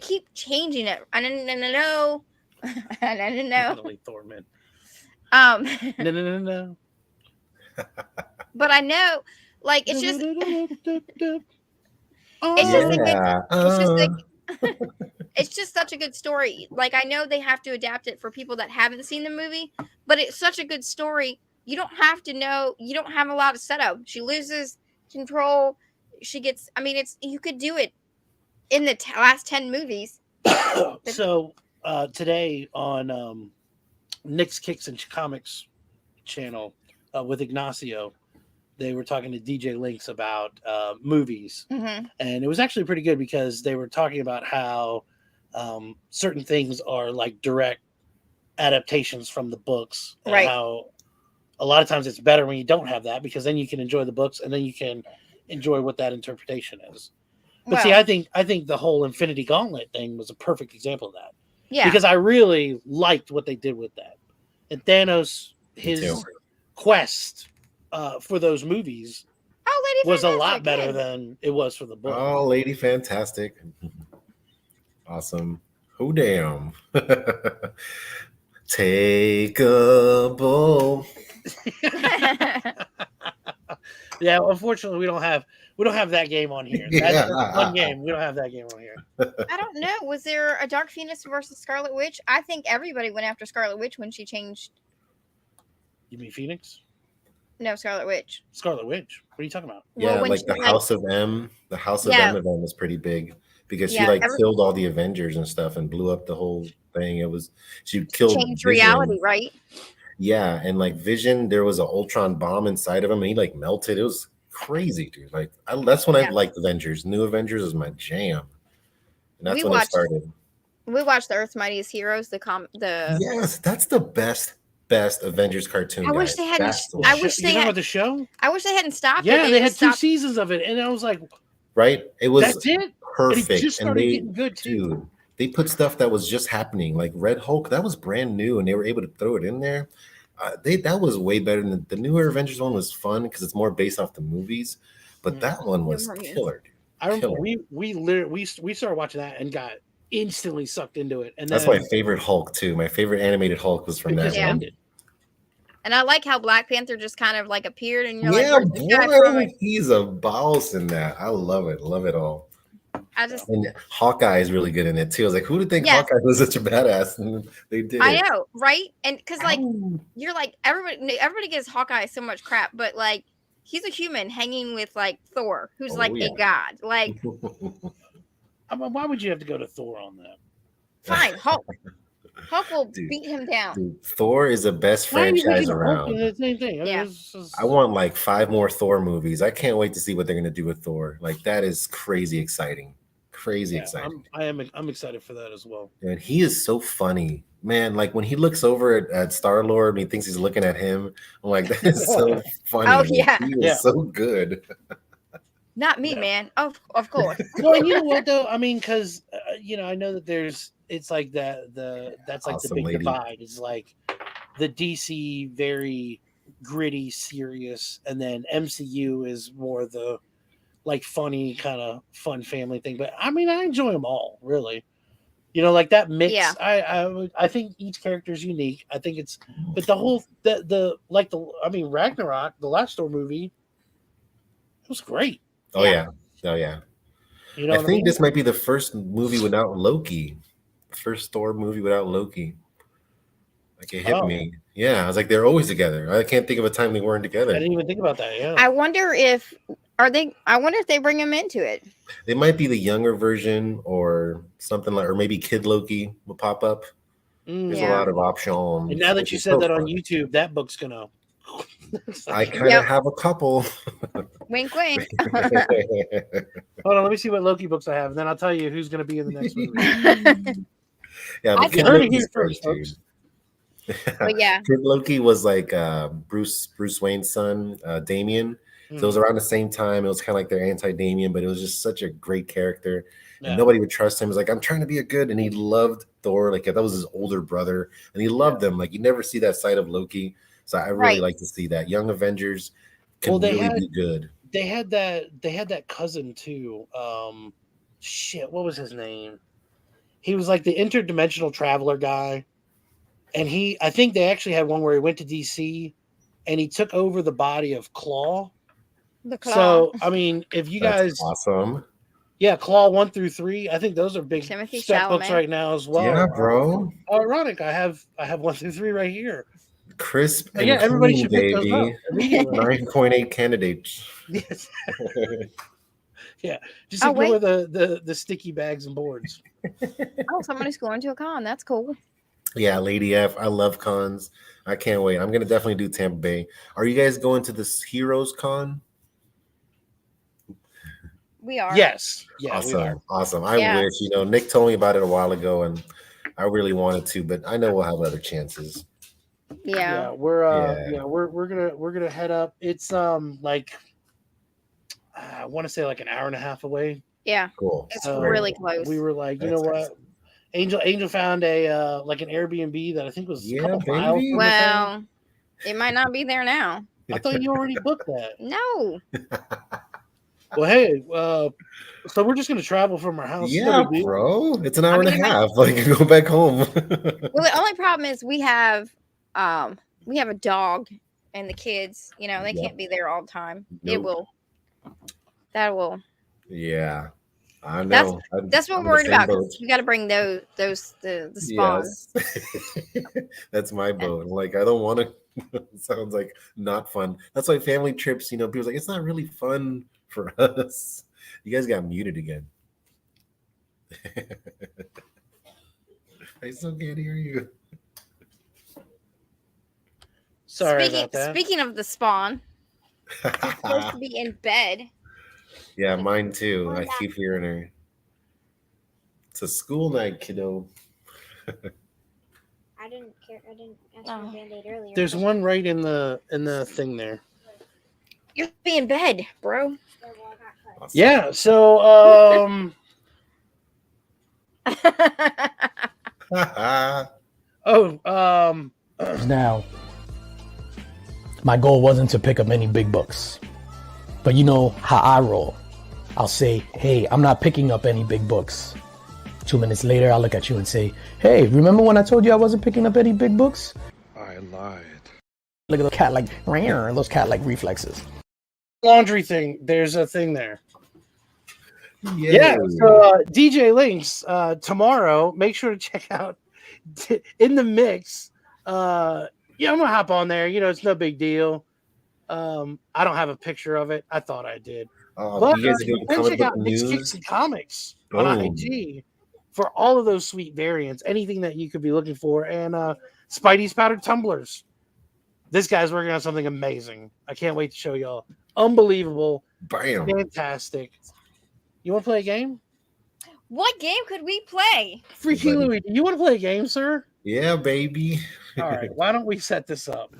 keep changing it, I don't know, I don't know. Definitely Thorman. No. But I know, like it's just It's just a good, Yeah. it's just like it's just such a good story. Like I know they have to adapt it for people that haven't seen the movie, but it's such a good story. You don't have to know. You don't have a lot of setup. She loses control. She gets. I mean, you could do it in the last 10 movies. So today on Nick's Kicks and Comics channel with Ignacio, they were talking to DJ Links about movies, and it was actually pretty good because they were talking about how certain things are like direct adaptations from the books, and Right. how a lot of times it's better when you don't have that because then you can enjoy the books and then you can enjoy what that interpretation is. But see, I think the whole Infinity Gauntlet thing was a perfect example of that. Yeah. Because I really liked what they did with that. And Thanos, his quest for those movies was a lot better than it was for the book. Oh, Lady Fantastic. Awesome. Who damn. Take a bow. Yeah, unfortunately, we don't have that game on here. That's one game. We don't have that game on here. I don't know. Was there a Dark Phoenix versus Scarlet Witch? I think everybody went after Scarlet Witch when she changed. You mean Phoenix? No, Scarlet Witch. Scarlet Witch. What are you talking about? Yeah, Well, when like she, the House of M. The House of Yeah. M event was pretty big because she Yeah, killed all the Avengers and stuff and blew up the whole thing. She killed changed Vision. reality, right? Yeah, and like Vision, there was an Ultron bomb inside of him, and he like melted. It was crazy, dude. Like that's when I liked Avengers. New Avengers is my jam, and that's when it started. We watched the Earth's Mightiest Heroes. Yes, that's the best Avengers cartoon. I wish they hadn't. I wish they had had the show. I wish they hadn't stopped. Yeah, it. they had 2 seasons of it, and I was like, right? It was that's it. Perfect. And it just started getting good too. Dude, they put stuff that was just happening, like Red Hulk. That was brand new, and they were able to throw it in there. That was way better than the newer Avengers one. Was fun because it's more based off the movies, but that one was killer. Dude. I remember we started watching that and got instantly sucked into it, and that's my favorite Hulk too. My favorite animated Hulk was from that one. And I like how Black Panther just kind of like appeared, and you're yeah, like, "Where's this guy from?" He's a boss in that. I love it all. And Hawkeye is really good in it too. I was like, who would think Hawkeye was such a badass? And they did. I know, right? And because like you're like everybody gives Hawkeye so much crap, but like he's a human hanging with like Thor, who's a god. Like, why would you have to go to Thor on that? Fine, Hulk will beat him down. Dude, Thor is the best franchise around. The same thing. Yeah. I want like 5 more Thor movies. I can't wait to see what they're gonna do with Thor. Like that is crazy exciting. Crazy Yeah, exciting. I'm excited for that as well. And he is so funny, man. Like when he looks over at Star Lord and he thinks he's looking at him, I'm like, that is so funny. Oh, Like, yeah. he Yeah. is so good. Not me, man. Of course. Well, you know what though? I mean, because I know that it's like that's like the Awesome big lady. divide. It's like the DC very gritty, serious, and then MCU is more the like funny kind of fun family thing. But I mean, I enjoy them all really. Like that mix. Yeah. I think each character is unique. I think it's, but the whole Ragnarok, the last Thor movie, it was great. Oh yeah. Oh yeah. You know I what I think mean? this might be the first movie without Loki. First Thor movie without Loki. Like it hit Oh. me. Yeah, I was like, they're always together. I can't think of a time they weren't I together. didn't even think about that. Yeah. I wonder if they bring him into it. They might be the younger version or something like, or maybe Kid Loki will pop up. There's a Yeah. lot of options. And now that which you is said so that on fun. YouTube, that book's gonna. I kind of Yep. have a couple. Wink, wink. Hold on, let me see what Loki books I have, and then I'll tell you who's gonna be in the next movie. Yeah, I but Kid heard it Loki's here first, great, folks. dude. But yeah. Kid Loki was like Bruce Wayne's son, Damien. So it was around the same time. It was kind of like their anti-Damien, but it was just such a great character. Yeah. And nobody would trust him. He was like, I'm trying to be a good. And he loved Thor. Like that was his older brother. And he loved them. Like you never see that side of Loki. So I really Right. like to see that. Young Avengers can Well, they really had- be good. They had that cousin too. Shit, what was his name? He was like the interdimensional traveler guy. And I think they actually had one where he went to DC and he took over the body of Claw. The claw. So, I mean, if you That's guys, awesome. yeah, Claw 1 through 3, I think those are big Timothy step books Chalamet. right now as well. Yeah, bro. Ironic. I have 1 through 3 right here. Crisp But and yeah, everybody clean, should pick those up baby. immediately. 9.8 candidates. Yes. Yeah, just Oh, ignore the sticky bags and boards. Oh, somebody's going to a con. That's cool. Yeah, Lady F. I love cons. I can't wait. I'm gonna definitely do Tampa Bay. Are you guys going to this Heroes Con? We are. Yes. Yeah, we are. Awesome. I Yeah. wish, Nick told me about it a while ago and I really wanted to, but I know we'll have other chances. Yeah. We're gonna head up. It's like I want to say like an hour and a half away. Yeah. Cool. It's So really close. We were like, you That's know what? excellent. Angel found a like an Airbnb that I think was a couple miles baby. from the thing. Well, it might not be there now. I thought you already booked that. No. Well, hey, so we're just gonna travel from our house. It's no Yeah, big deal. bro. It's an hour and a mean, half. Like go back home. Well, the only problem is we have a dog and the kids, they Yep. can't be there all the time. Nope. That will. Yeah. I know. That's what I'm we're worried in the same about. 'Cause boat. you got to bring the spawns. Yes. That's my boat. Like I don't want to. It sounds like not fun. That's why family trips. People's like it's not really fun for us. You guys got muted again. I still can't hear you. Sorry about that. Speaking of the spawn, she's supposed to be in bed. Yeah, mine too. I keep hearing her. It's a school night, kiddo. I didn't care. I didn't ask for a band-aid earlier. There's one right in the thing there. You're in bed, bro. Awesome. Yeah. So Now, my goal wasn't to pick up any big books, but you know how I roll. I'll say, hey, I'm not picking up any big books. 2 minutes later, I'll look at you and say, hey, remember when I told you I wasn't picking up any big books? I lied. Look at those cat-like, those cat-like reflexes. laundry thing. There's a thing there. Yay. Yeah. So DJ Links tomorrow. Make sure to check out In the Mix. Yeah, I'm gonna hop on there. It's no big deal. I don't have a picture of it. I thought I did. But you guys are doing then comic check book out Nick's news? Kicks and Comics on Boom. IG for all of those sweet variants, anything that you could be looking for, and Spidey's powdered tumblers. This guy's working on something amazing. I can't wait to show y'all. Unbelievable. Bam. Fantastic. You want to play a game? What game could we play? Free King Loowee, do you want to play a game, sir? Yeah, baby. All right, why don't we set this up?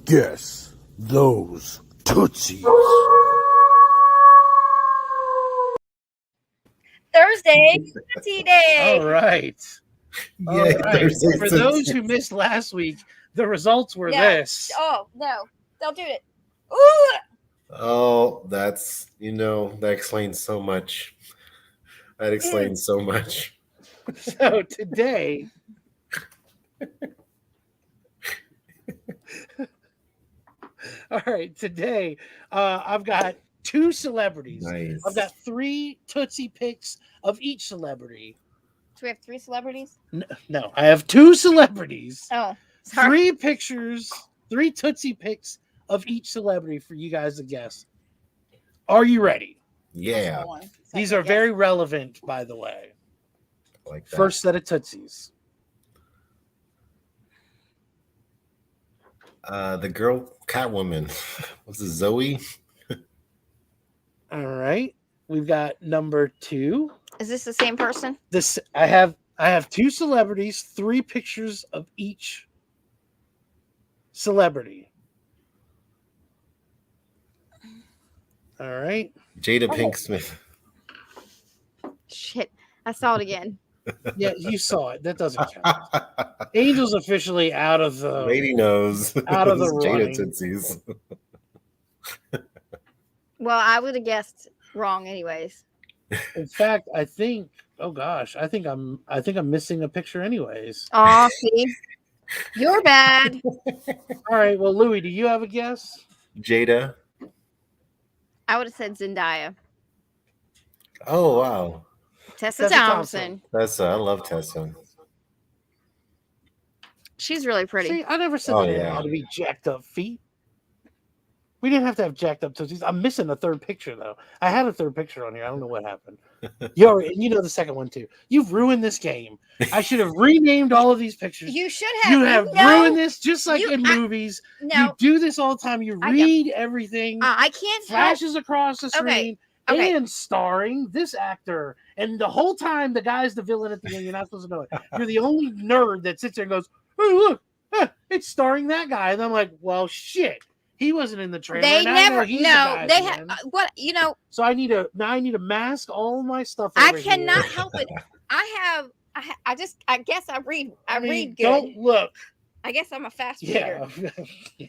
Guess those Tootsies. Thursday, Tootsie Day. All right. Yeah, All right. Thursday, For those Thursday. who missed last week, the results were No. this. Oh no! Don't do it. Ooh! Oh, that's that explains so much. That explains so much. So today, all right, today I've got 2 celebrities. Nice. I've got 3 Tootsie picks of each celebrity. Do we have 3 celebrities? No, I have 2 celebrities. Oh, sorry. 3 pictures, 3 Tootsie picks of each celebrity for you guys to guess. Are you ready? Yeah, These are very relevant, by the way. like that. First set of Tootsies. The girl Catwoman. Was it Zoe? All right. We've got number 2. Is this the same person? This I have 2 celebrities, 3 pictures of each celebrity. All right. Jada Pink Smith. Shit, I saw it again. Yeah, you saw it. That doesn't count. Angel's officially out of the Lady knows. Out of the It's Jada running. Tootsies. Well, I would have guessed wrong, anyways. In fact, I think I'm missing a picture anyways. Oh, see, you're bad. All right, well, Louie, do you have a guess? Jada. I would have said Zendaya. Oh wow. Tessa Tessa Thompson. Tessa. I love Tessa. She's really pretty. See, I never said Oh, that yeah. ought to be jacked up feet. We didn't have to have jacked up toesies. I'm missing a third picture though. I had a third picture on here. I don't know what happened. You know the second one too. You've ruined this game. I should have renamed all of these pictures. You should have. You have ruined this, just like You- in movies. You No, do this all the time. You I know. read everything, I can't help. flashes across the screen, Okay. and starring this actor. And the whole time, the guy's the villain at the end. You're not supposed to know it. You're the only nerd that sits there and goes, "Oh, look, it's starring that guy." And I'm like, "Well, shit, he wasn't in the trailer." They Now I know never. he's the No, guy at they the have. end. What you know? So I need to mask all my stuff. I over cannot here. help it. I guess I read. I mean, read good. Don't look. I guess I'm a fast reader. Yeah. Yeah.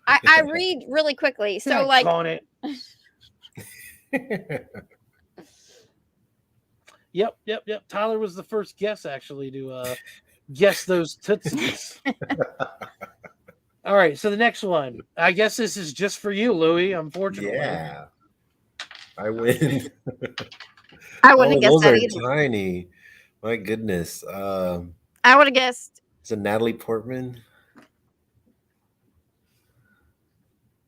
I read really quickly. So like, on it. Yep. Tyler was the first guess actually to guess those tootsies. All right, so the next one. I guess this is just for you, Louie. Unfortunately. Yeah. I win. I wouldn't have guessed those that are either. tiny. My goodness. I would have guessed. Is it Natalie Portman?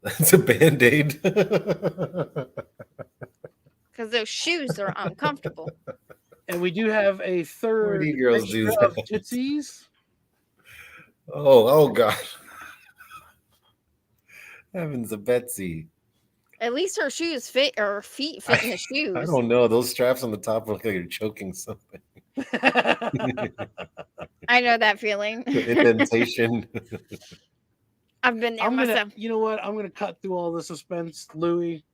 That's a band-aid. Because those shoes are uncomfortable. And we do have a third Pretty girls do picture of that. tootsies. Oh God. Heavens of Betsy. At least her shoes fit, or feet fit in the shoes. I don't know. Those straps on the top look like you're choking something. I know that feeling. The indentation. I've been there myself. You know what? I'm gonna cut through all the suspense, Louie.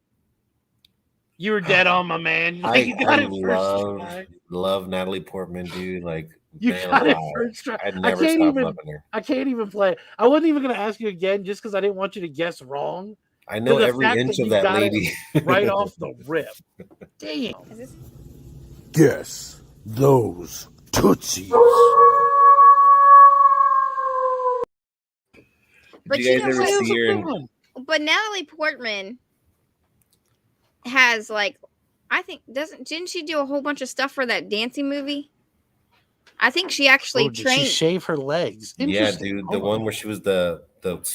You were dead on, my man. You got I it first try. love Natalie Portman, dude. Like, You man got it alive. first try. I'd I never can't stop even- loving her. I can't even play. I wasn't even going to ask you again just because I didn't want you to guess wrong. I know the every fact inch that of you that got it lady. Right off the rip. Damn. Is this- Guess those Tootsies. But Did you guys know ever what? It was see a her good in one. But Natalie Portman has like, I think didn't she do a whole bunch of stuff for that dancing movie? I think she actually Oh, did trained. she shave her legs? Yeah, Interesting. dude. The one where she was the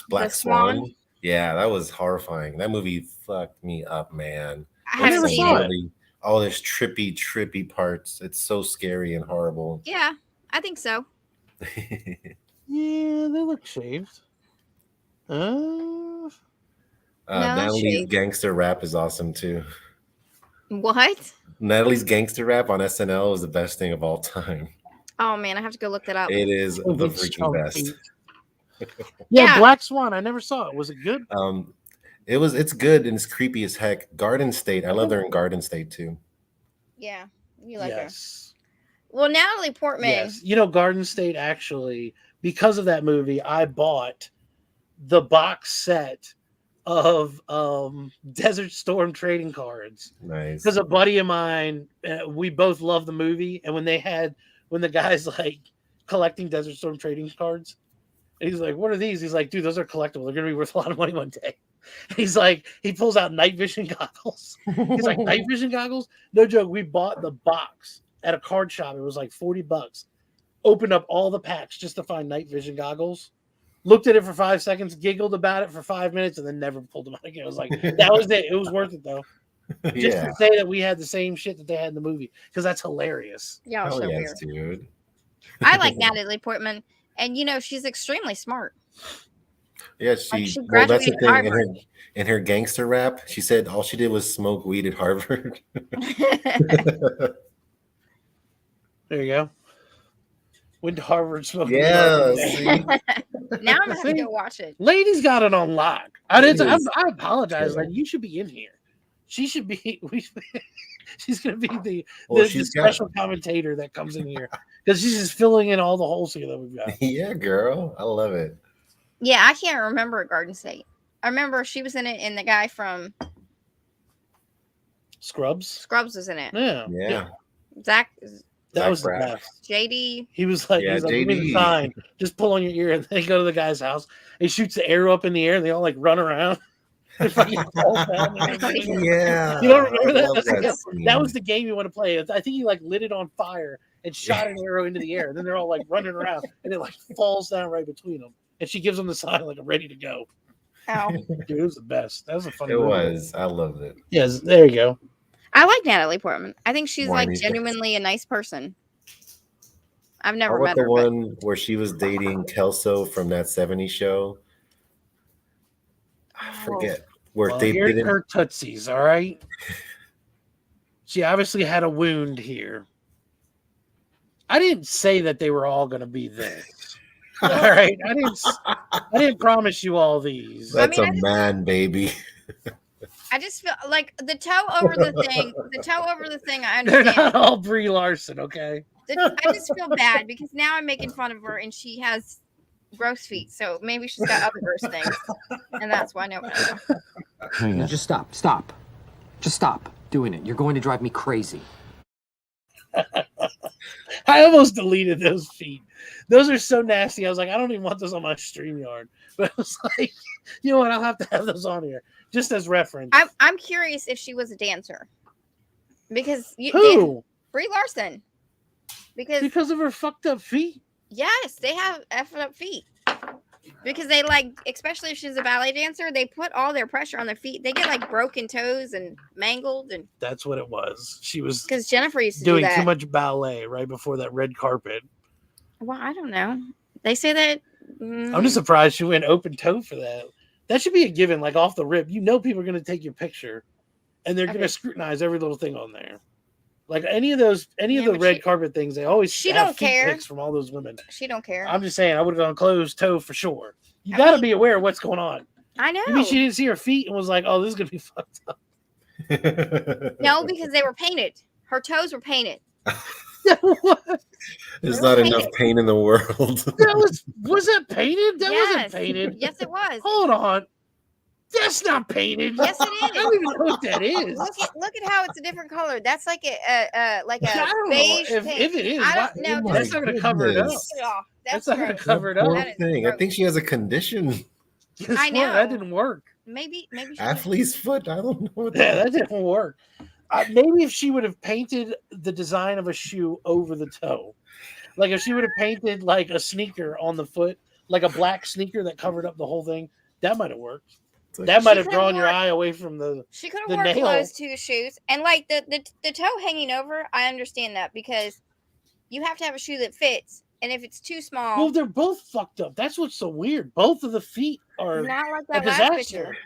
Black swan? Swan. Yeah, that was horrifying. That movie fucked me up, man. I I haven't never seen saw it. it. All this trippy parts. It's so scary and horrible. Yeah, I think so. Yeah, they look shaved. No, Natalie's shade. gangster rap is awesome too. What? Natalie's gangster rap on SNL is the best thing of all time. Oh man, I have to go look that up. It is the Big freaking strong best. feet. Yeah, Yeah. Black Swan. I never saw it. Was it good? It's good and it's creepy as heck. Garden State. I love her in Garden State too. Yeah, you like Yes. her. Well, Natalie Portman. Yes. You know, Garden State actually, because of that movie, I bought the box set of Desert Storm trading cards. Nice. Because a buddy of mine, we both love the movie, and when the guy's like collecting Desert Storm trading cards, and he's like, "What are these?" He's like, "Dude, those are collectible. They're gonna be worth a lot of money one day." He's like, he pulls out night vision goggles. He's like, night vision goggles? No joke. We bought the box at a card shop. It was like $40. Opened up all the packs just to find night vision goggles. Looked at it for 5 seconds, giggled about it for 5 minutes, and then never pulled them out again. I was like, that was it. It was worth it though. Just to say that we had the same shit that they had in the movie, because that's hilarious. Yeah, Hell so yes, weird. dude. I like Natalie Portman, and you know she's extremely smart. Yeah, Like, she well, that's the graduated thing. Harvard. In her gangster rap, she said all she did was smoke weed at Harvard. There you go. Went to Harvard, smoked weed Yeah, every day. see? Now I'm gonna have to go watch it. Lady's got it on lock. I apologize. True. Like, you should be in here. She should be. She's going to be Well, the special commentator that comes in here, because she's just filling in all the holes here that we've got. Yeah, girl. I love it. Yeah, I can't remember Garden State. I remember she was in it, and the guy from Scrubs was in it. Yeah. Zach, That was the Braff. best. JD. He was like, Yeah, give me the JD. sign. Just pull on your ear, and they go to the guy's house. He shoots the arrow up in the air, and they all like run around. It fucking falls down and everything. Yeah. You don't remember I that? love That's that like- scene. that was the game you want to play. I think he like lit it on fire and shot an arrow into the air. And then they're all like running around, and it like falls down right between them. And she gives them the sign like, I'm ready to go. Ow. Dude, it was the best. That was a funny It movie. was. I loved it. Yes, there you go. I like Natalie Portman. I think she's like Whiny. genuinely a nice person. I've never How met about her. the But one where she was dating Kelso from that 70s show? I forget. Where Well, they here's didn't. her tootsies, all right? She obviously had a wound here. I didn't say that they were all going to be this. All right, I didn't promise you all these. That's I a man, baby. I just feel like the toe over the thing. The toe over the thing. I They're understand. not all Brie Larson, okay? I just feel bad because now I'm making fun of her, and she has gross feet. So maybe she's got other gross things, and that's why no. No, just stop. Stop. Just stop doing it. You're going to drive me crazy. I almost deleted those feet. Those are so nasty. I was like, I don't even want those on my StreamYard. But I was like, you know what? I'll have to have those on here just as reference. I'm curious if she was a dancer because Who? Brie Larson. Because of her fucked up feet? Yes, they have effed up feet. Because they like, especially if she's a ballet dancer, they put all their pressure on their feet. They get like broken toes and mangled, and That's what it was. She was because Jennifer used to doing do that. too much ballet right before that red carpet. Well, I don't know. They say that. I'm just surprised she went open toe for that. That should be a given, like off the rip. You know, people are going to take your picture, and they're going to scrutinize every little thing on there. Like any of the but red carpet things, they always she have don't feet care. pics from all those women. She don't care. I'm just saying, I would have gone closed toe for sure. You got to be aware of what's going on. I know. You mean she didn't see her feet and was like, "Oh, this is gonna be fucked up." No, because they were painted. Her toes were painted. There's not enough pain in the world. That was that painted? That Yes. wasn't painted. Yes, it was. Hold on. That's not painted. Yes, it I is. don't even know what that is. Look at how it's a different color. That's like a I don't know beige if paint. it is. I why- don't know. Oh that's my not gonna cover it up. goodness. Take it off. That's not gonna gross. cover it Poor up. That is thing. I gross. think she has a condition. Guess I what? know. That didn't work. Maybe she Athlete's foot. I don't know what Yeah, that didn't work. Maybe if she would have painted the design of a shoe over the toe, like if she would have painted like a sneaker on the foot, like a black sneaker that covered up the whole thing, that might have worked. That might have could've drawn your worn- eye away from the. She could have the worn nail. clothes to the shoes, and like the toe hanging over. I understand that because you have to have a shoe that fits, and if it's too small, Well, they're both fucked up. That's what's so weird. Both of the feet are not like a that last disaster. picture.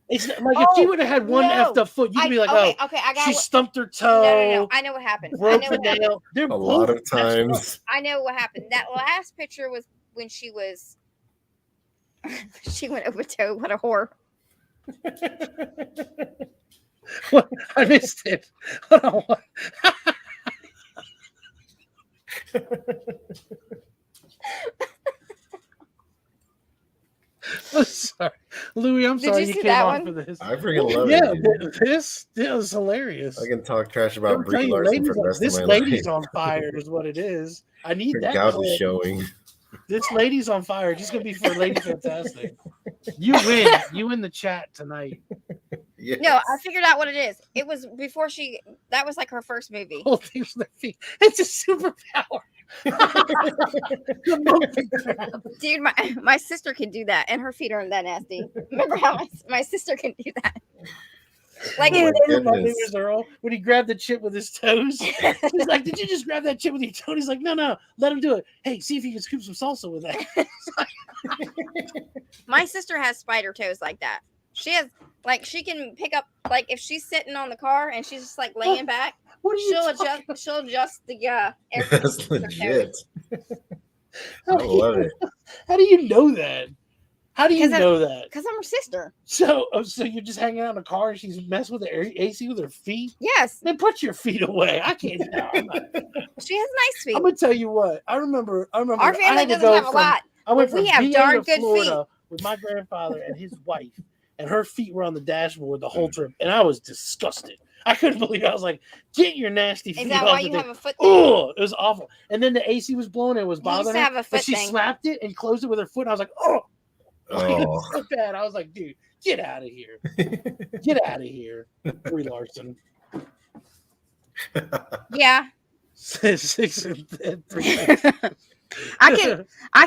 It's not, like if she would have had one effed up foot, you could be like, okay, oh, okay, I got she what, stumped her toe. No. I know what happened. Broke a nail. They're a lot of times. I know what happened. That last picture was when she was. She went over toe. What a whore. What? I missed it. Hold on, what? I'm sorry, Louis. I'm Did sorry you you see came that on one? for this. I freaking love Yeah, it. Dude. this was hilarious. I can talk trash I'm about Brie telling you, Larson for ladies, the rest this of my lady's life. on fire is what it is. I need Her that. gout is clip. showing. This lady's on fire. Just gonna be for Lady Fantastic. You win. You in the chat tonight. Yes. No, I figured out what it is. It was before she. That was like her first movie. Whole thing's their feet. It's a superpower. The monkey crab. Dude, my sister can do that, and her feet aren't that nasty. Remember how my sister can do that? Like, Oh my My goodness. fingers are all when he grabbed the chip with his toes. He's like, "Did you just grab that chip with your toe?" He's like, "No, let him do it. Hey, see if you can scoop some salsa with that." my sister has spider toes like that. She has like she can pick up like if she's sitting on the car and she's just like laying back. What are you talking She'll adjust the everything That's with her legit. toes. I love it. How do you know that? How do you know that? Because I'm her sister. So you're just hanging out in a car and she's messing with the AC with her feet? Yes. Then put your feet away. I can't. No, I'm not. She has nice feet. I'm gonna tell you what. I remember. Our I family had to doesn't go have a lot. I went but from we have VA darn to good Florida with my grandfather and his wife, and her feet were on the dashboard the whole trip, and I was disgusted. I couldn't believe it. I was like, "Get your nasty feet Is that off why the you thing." have a foot thing? Oh, it was awful. And then the AC was blowing. And it was You used bothering to her. have a But foot she thing. slapped it and closed it with her foot. And I was like, "Oh, Like, it Oh. was so bad." I was like, "Dude, get out of here! Get out of here, Brie Larson." Yeah. 6 and 3. I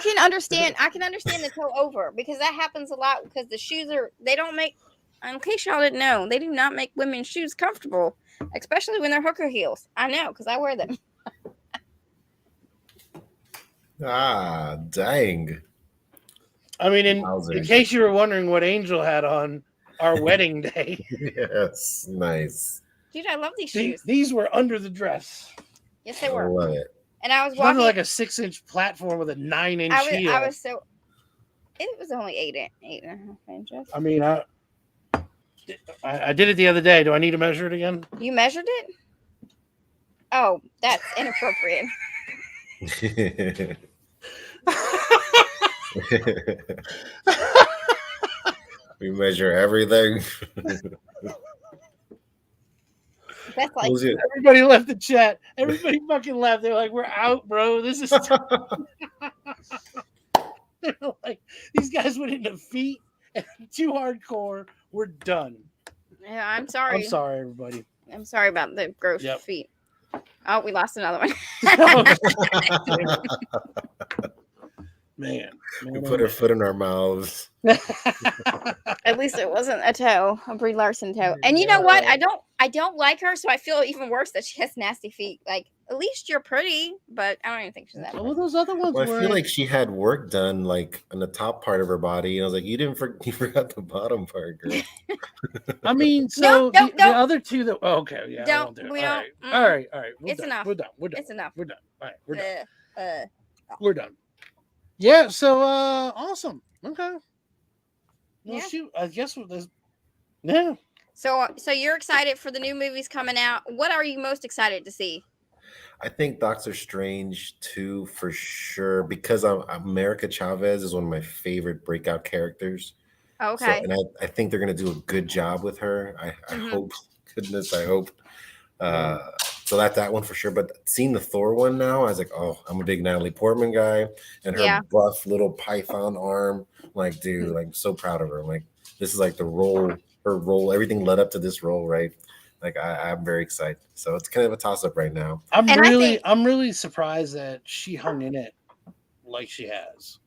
can understand the toe over because that happens a lot because the shoes they don't make, in case y'all didn't know, they do not make women's shoes comfortable, especially when they're hooker heels. I know because I wear them. Ah, dang. I mean, in Wowzers. case you were wondering what Angel had on our wedding day, Yes, nice. Dude, I love these shoes. these were under the dress. Yes, they I were. love it. And I was It's under walking like a 6-inch platform with a 9-inch heel. I was so. It was only 8.5 inches. I mean, I did it the other day. Do I need to measure it again? You measured it? Oh, that's inappropriate. We measure everything. That's like Everybody left the chat. Everybody fucking left. They're like, "We're out, bro. This is." They're like, "These guys went into feet and too hardcore. We're done." Yeah, I'm sorry. I'm sorry, everybody. I'm sorry about the gross feet. Oh, we lost another one. Man, we put our foot in our mouths. At least it wasn't a toe, a Brie Larson toe. And you know what? I don't like her, so I feel even worse that she has nasty feet. Like, at least you're pretty, but I don't even think she's that. Well, those other ones Well, I were. feel like she had work done, like on the top part of her body. And I was like, you forgot the bottom part, girl. I mean, so No, the other two that. Oh, okay, yeah. Don't. Do it. We All don't. right. All right. All right. It's enough. We're done. It's enough. We're done. All right. We're done. We're done. Yeah. So awesome. Okay. Well, Yeah. shoot. I guess with this. Yeah. So you're excited for the new movies coming out. What are you most excited to see? I think Doctor Strange 2 for sure because America Chavez is one of my favorite breakout characters. Okay. So, and I think they're gonna do a good job with her. I hope, goodness, I hope. So that's that one for sure. But seeing the Thor one now, I was like, oh, I'm a big Natalie Portman guy, and her buff little python arm. Like, dude, like so proud of her. Like, this is like her role, everything led up to this role, right? Like, I'm very excited. So it's kind of a toss up right now. I'm really surprised that she hung in it like she has.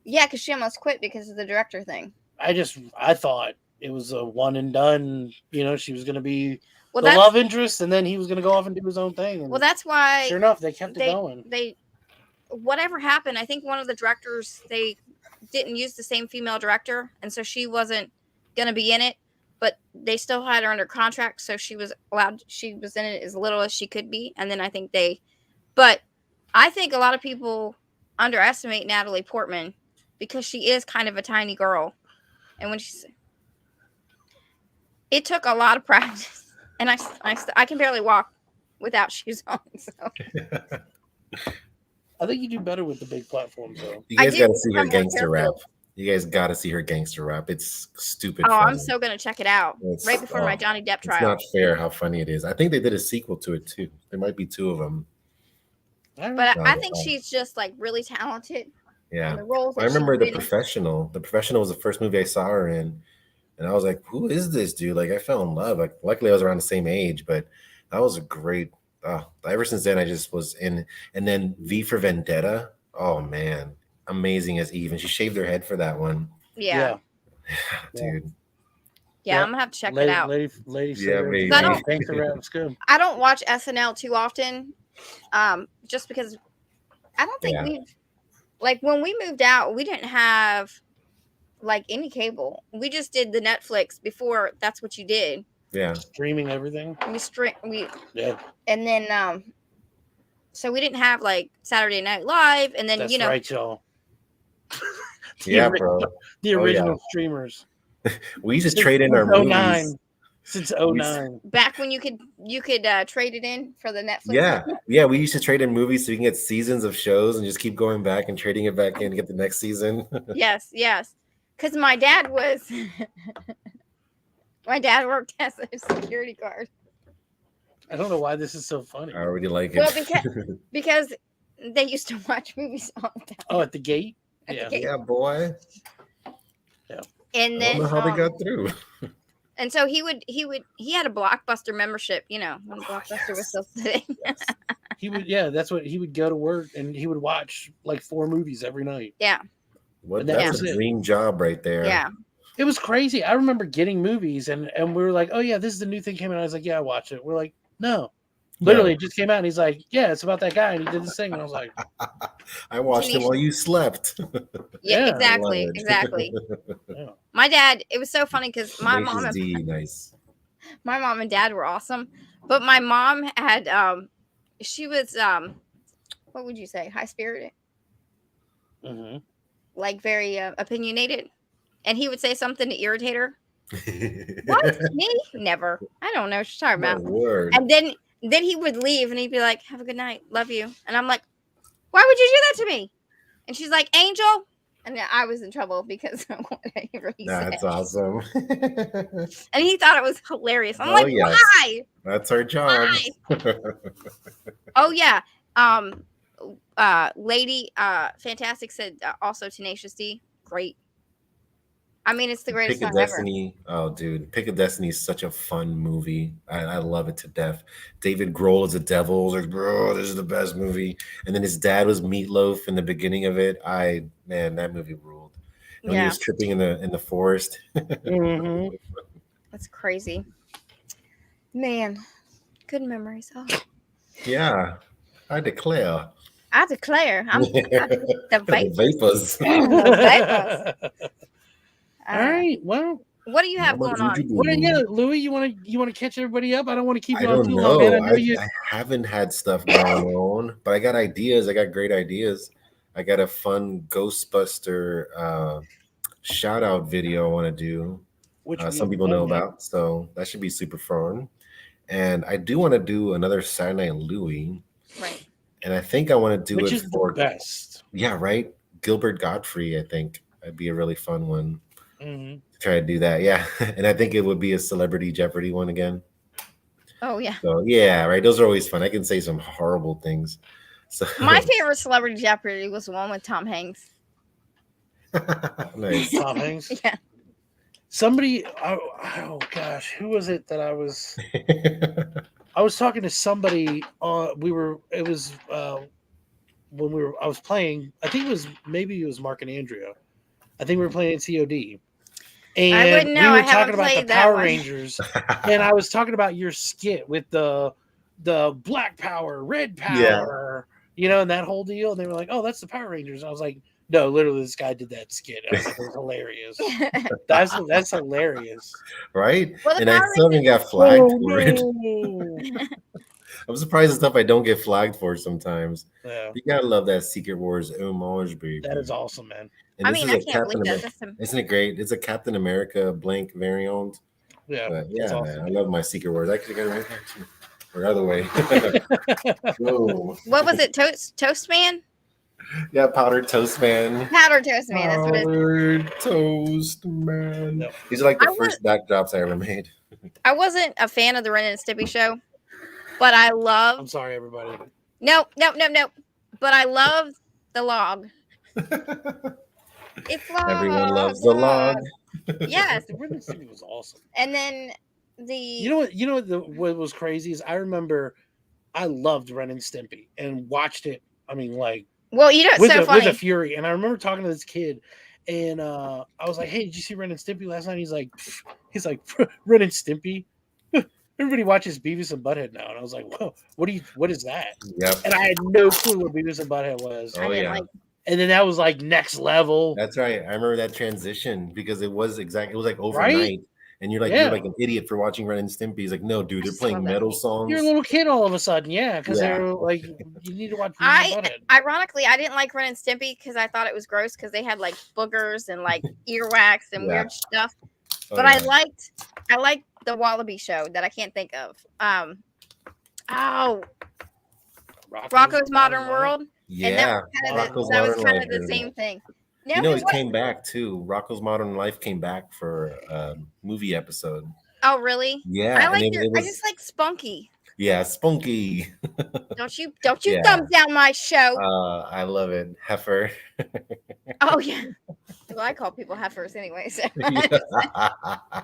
Yeah, because she almost quit because of the director thing. I thought it was a one and done. You know, she was going to be the love interest, and then he was going to go off and do his own thing. Well, that's why. Sure enough, they kept it going. Whatever happened, I think one of the directors, they didn't use the same female director, and so she wasn't going to be in it. but they still had her under contract, so she was in it as little as she could be. And then but I think a lot of people underestimate Natalie Portman because she is kind of a tiny girl. And it took a lot of practice, and I can barely walk without shoes on. So I think you do better with the big platforms, though. You guys got to see her gangster rap. You guys got to see her gangster rap. It's stupid. Oh, funny. I'm so gonna check it out right before my Johnny Depp trial. It's not fair how funny it is. I think they did a sequel to it too. There might be 2 of them. But I think she's just like really talented. Yeah, the roles I remember The Professional. The Professional was the first movie I saw her in, and I was like, "Who is this dude?" Like, I fell in love. Like, luckily I was around the same age, but that was a great. Ever since then, I just was in. And then V for Vendetta. Oh man, amazing as Eve, and she shaved her head for that one. Yeah. Dude. Yeah, I'm gonna have to check it out. Lady, yeah, maybe. I don't watch SNL too often, just because I don't think when we moved out, we didn't have like any cable. We just did the Netflix before. That's what you did. Yeah, streaming everything. And then so we didn't have like Saturday Night Live, and then that's right, y'all. Bro. The original streamers. We used to trade in our movies. Since 09. Back when you could trade it in for the Yeah. Netflix. Yeah, we used to trade in movies so we can get seasons of shows and just keep going back and trading it back in to get the next season. Yes. Because my dad worked as a security guard. I don't know why this is so funny. I already like it. Well, because they used to watch movies all the time. Oh, at the gate? Yeah, boy. Yeah. And then I don't know how they got through. And so he had a Blockbuster membership, when Blockbuster was still sitting. That's what he would go to work and he would watch like 4 movies every night. Yeah. That's a dream job right there. Yeah. It was crazy. I remember getting movies and we were like, oh yeah, this is the new thing came out. I was like, yeah, I watch it. We're like, no. Literally, it just came out and he's like, yeah, it's about that guy. And he did this thing. And I was like, I watched it while you slept. Yeah, exactly. Yeah. My dad, it was so funny because my mom and dad were awesome. But my mom had, she was, what would you say? High-spirited? Mm-hmm. Like very opinionated. And he would say something to irritate her. What? Me? Never. I don't know what you're talking about. Word. And then he would leave and he'd be like, have a good night. Love you. And I'm like, why would you do that to me? And she's like, Angel. And I was in trouble because of whatever he said. That's awesome. And he thought it was hilarious. I'm like, yes. Why? That's our job. Oh, yeah. Lady Fantastic said also Tenacious D. Great. I mean, it's the greatest Pick of Destiny. Ever. Oh, dude. Pick of Destiny is such a fun movie. I love it to death. David Grohl as the devil. Like, bro, this is the best movie. And then his dad was Meatloaf in the beginning of it. Man, that movie ruled. When he was tripping in the forest. Mm-hmm. That's crazy. Man, good memories. Oh. Yeah, I declare. I'm the vapors. The vapors. All right. Well, what do you have going on? Louie, you want to catch everybody up? I don't want to keep you on too long, man. I haven't had stuff going on, but I got ideas. I got great ideas. I got a fun Ghostbuster shout out video I want to do. Which some people know about, so that should be super fun. And I do want to do another Saturday Night Louie. Right. And I think I want to do Which it is for the best. Yeah, right. Gilbert Gottfried. I think that'd be a really fun one. Mm-hmm. Try to do that, yeah. And I think it would be a celebrity Jeopardy one again. Oh yeah. So yeah, right. Those are always fun. I can say some horrible things. So my favorite celebrity Jeopardy was the one with Tom Hanks. Nice. Tom Hanks. Yeah. Somebody. Oh gosh, who was it that I was? I was talking to somebody. I was playing. I think it was Mark and Andrea. I think we were playing COD. And I wouldn't know. We were talking about the Power Rangers. And I was talking about your skit with the black power, red power, and that whole deal. And they were like, oh, that's the Power Rangers. And I was like, No, literally, this guy did that skit. I was like, it was hilarious. That's hilarious. Right? Well, the And I Power still haven't got flagged for it. no. I'm surprised the stuff I don't get flagged for sometimes. Yeah, You gotta love that Secret Wars homage, baby. that is awesome, man. And I this mean, is I a can't believe Captain that. America. That's some, Isn't it great? It's a Captain America blank variant. Yeah, But that's yeah, awesome. man, I love my Secret Wars. I could get it right there too. Or other way. Whoa. what was it? Toast Man? Yeah, powdered toast man. Powdered Toast Man. That's what it is. Powdered toast man. Yep. These are like the I first backdrops I ever made. I wasn't a fan of the Ren and Stimpy show, but I I'm loved. sorry, everybody. No. But I loved the log. It's log. Everyone loves the log. Yes, The Ren and Stimpy was awesome. and then the. You know what was crazy is I remember I loved Ren and Stimpy and watched it. I mean, like Well, you know, it's with so a funny. fury. And I remember talking to this kid, and I was like, "Hey, did you see Ren and Stimpy last night?" He's like, "Ren and Stimpy." Everybody watches Beavis and Butthead now, and I was like, "Whoa, what is that?" Yep. And I had no clue what Beavis and Butthead was. I Oh didn't yeah. like. And then that was like next level. That's right. I remember that transition because it was like Right? overnight. And you're Yeah. like an idiot for watching Ren and Stimpy. He's like, no, dude, they're just playing love that metal movie. songs. You're a little kid all of a sudden, yeah, because Yeah. they're like, you need to watch Beavis and Butthead. Ironically, I didn't like Ren and Stimpy because I thought it was gross because they had like boogers and like earwax and Yeah. weird stuff. Oh, But yeah. I liked the Wallaby show that I can't think of. Rocco's Modern World. And Yeah. that was Rocco's that was Modern kind Life of the is- same thing. No, You know, it he wasn't. came back too. Rocco's Modern Life came back for a movie episode. Oh, really? Yeah. I and like it I was, just like Spunky. yeah, Spunky. Don't you Yeah. thumb down my show. I love it. Heifer. Oh yeah. Well, I call people heifers anyway. So.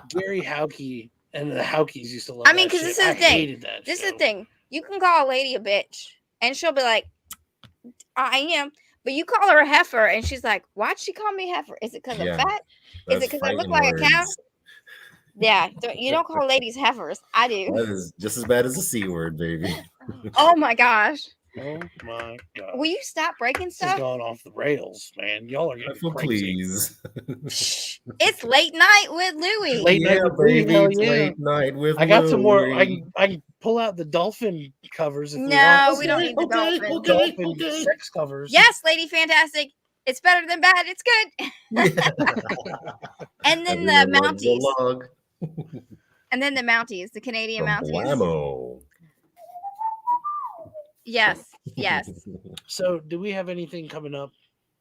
Gary Houke and the Houkies used to love I mean, that because shit. this is I the thing. hated that This is show. the thing. You can call a lady a bitch, and she'll be like, "I am," but you call her a heifer, and she's like, "Why'd she call me heifer? Is it because Yeah, I'm fat? Is it That's because I look fighting like a cow?" words. Yeah, you don't call ladies heifers. I do. That is just as bad as the C word, baby. Oh my gosh! Oh my god. Will you stop breaking This is stuff? going off the rails, man. Y'all are getting Heifer, crazy. please. Shh. It's late night with Louie. Late night Yeah, with Louie, baby. hell It's yeah. late night with I got some more. Louie. I can pull out the dolphin covers if No, you we want. don't need the dolphin. Dolphin sex covers. Yes, Lady Fantastic. It's better than bad. It's good. And then the Everyone loves the Mounties. log. And then the Mounties, the Canadian From Mounties. Blammo. Yes, yes. So, do we have anything coming up?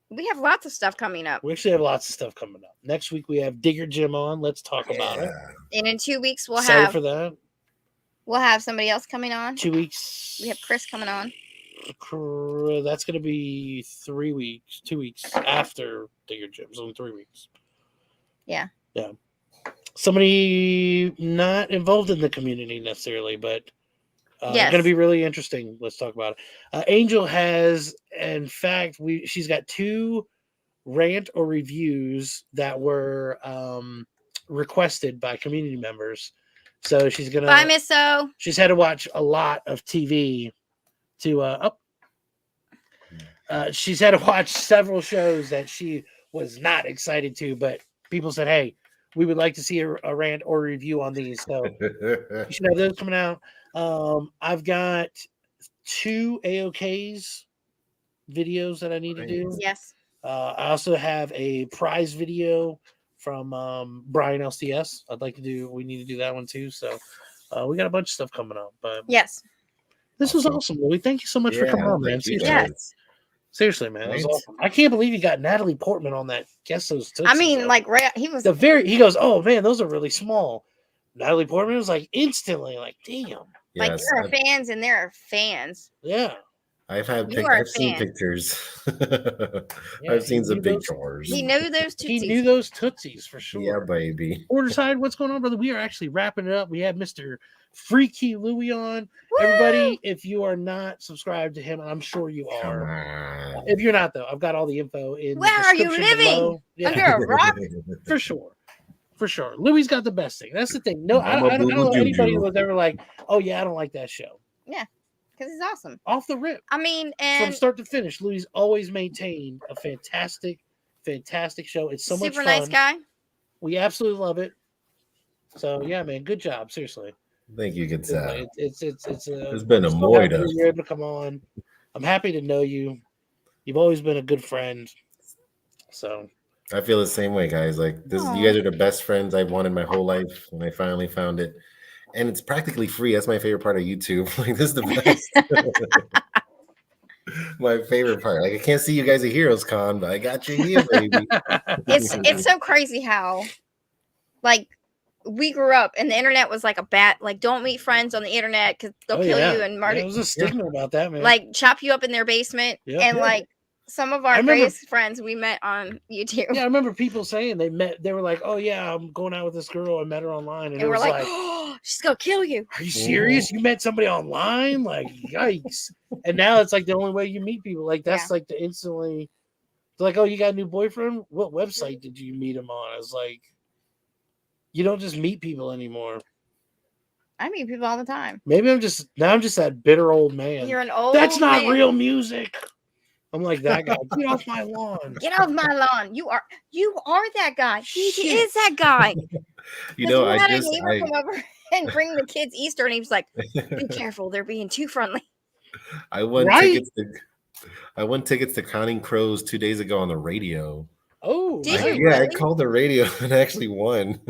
We have lots of stuff coming up. We actually have lots of stuff coming up. Next week we have Digger Jim on. Let's talk about it. And in 2 weeks we'll Excited have for that. somebody else coming on. 2 weeks. We have Chris coming on. That's going to be 3 weeks. 2 weeks after Digger Jim. So in 3 weeks. Yeah. Yeah. Somebody not involved in the community necessarily, but Yes. going to be really interesting. Let's talk about it. Angel has, in fact, she's got 2 rant or reviews that were requested by community members. So she's gonna. Bye, Miss O. She's had to watch a lot of TV to. She's had to watch several shows that she was not excited to, but people said, "Hey, we would like to see a rant or review on these." So you should have those coming out. I've got 2 AOKs videos that I need to do. Yes. I also have a prize video from Brian LCS. We need to do that one too. So we got a bunch of stuff coming up. But Yes. this was awesome, Louie. Thank you so much for coming on, man. thank you, Seriously, Yes. Seriously, man. It was Right. awesome. I can't believe you got Natalie Portman on that. Guess those Tootsies, I mean, though. like, he was. he goes, "Oh man, those are really small." Natalie Portman was like instantly like, "Damn." Like, Yes, there are fans and there are fans. Yeah. I've had You are a I've seen fan. pictures. Yeah, I've seen he some knew those- pictures. He knew those He tootsies. knew those Tootsies for sure. Yeah, baby. Order side, what's going on, brother? We are actually wrapping it up. We have Mr. Freaky Louie on. Woo! Everybody, if you are not subscribed to him, I'm sure you Come are. on. If you're not, though, I've got all the info in Where the are you description living? below. Yeah, Under a rock? for sure. For sure. Louie's got the best thing. That's the thing. No, I Mama don't know Boo Boo anybody Doo who was ever like, "Oh, yeah, I don't like that show." Yeah. because he's awesome. Off the rip. I mean, From and start to finish, Louie's always maintained a fantastic show. It's so much super fun. nice guy. We absolutely love it. So yeah, man, good job. Seriously. Thank you, good sir. It's been a so moida. happy that you're able to come on. I'm happy to know you. You've always been a good friend. So I feel the same way, guys. Like this, you guys are the best friends I've wanted my whole life, and I finally found it. And it's practically free. That's my favorite part of YouTube. Like this is the best. My favorite part. Like I can't see you guys at Heroes Con, but I got you here, baby. It's so crazy how, like, we grew up and the internet was like a bad, like, don't meet friends on the internet because they'll kill you and murder. There was a stigma about that, man. Like chop you up in their basement, and like some of our greatest friends we met on YouTube. Yeah, I remember people saying they were like, "Oh yeah, I'm going out with this girl. I met her online," and it we're was like, "Oh, she's gonna kill you." Are you serious? You met somebody online? Like, yikes! And now it's like the only way you meet people. Like that's like the instantly. It's like, oh, you got a new boyfriend? What website did you meet him on? I was like, you don't just meet people anymore. I meet people all the time. Maybe I'm just that bitter old man. You're an old. That's not man. real music. I'm like that guy. Get off my lawn. Get off my lawn. You are that guy. He is that guy. You know, I had a neighbor come over and bring the kids Easter, and he was like, "Be careful, they're being too friendly." I won tickets to Counting Crows 2 days ago on the radio. Oh, did you? Yeah, really? I called the radio and I actually won.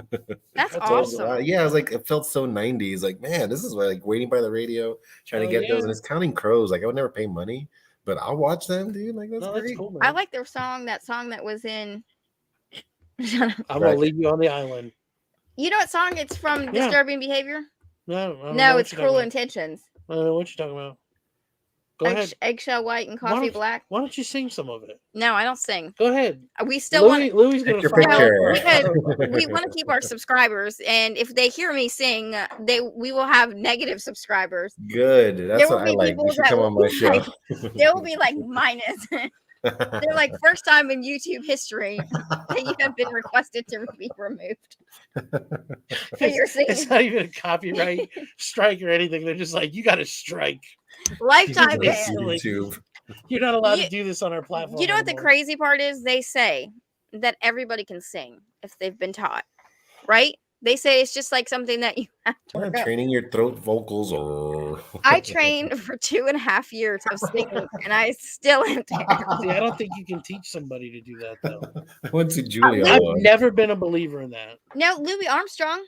That's awesome. Yeah, I was like, it felt so 90s. Like, man, this is like waiting by the radio, trying to get those, and it's Counting Crows. Like, I would never pay money, but I'll watch them, dude. Like, that's great. Cool, man. I like their song. That song that was in. I'm gonna leave you on the island. You know what song it's from? Disturbing Behavior. No, it's Cruel Intentions. I don't know what you're talking about. Go ahead. Eggshell White and Coffee Black. Why don't you sing some of it? No, I don't sing. Go ahead. We still want Louie's gonna because we want to keep our subscribers, and if they hear me sing, we will have negative subscribers. Good. That's what I like. You should come on my show. There will be like minus. They're like first time in YouTube history that you have been requested to be removed. It's not even a copyright strike or anything. They're just like, you got to strike. Lifetime ban. YouTube. You're not allowed to do this on our platform. You know what the crazy part is? They say that everybody can sing if they've been taught, right? They say it's just like something that you have to work training your throat vocals or I trained for 2.5 years of singing and I still am terrible. See, I don't think you can teach somebody to do that though. I went to Julia. I've never been a believer in that. No, Louis Armstrong,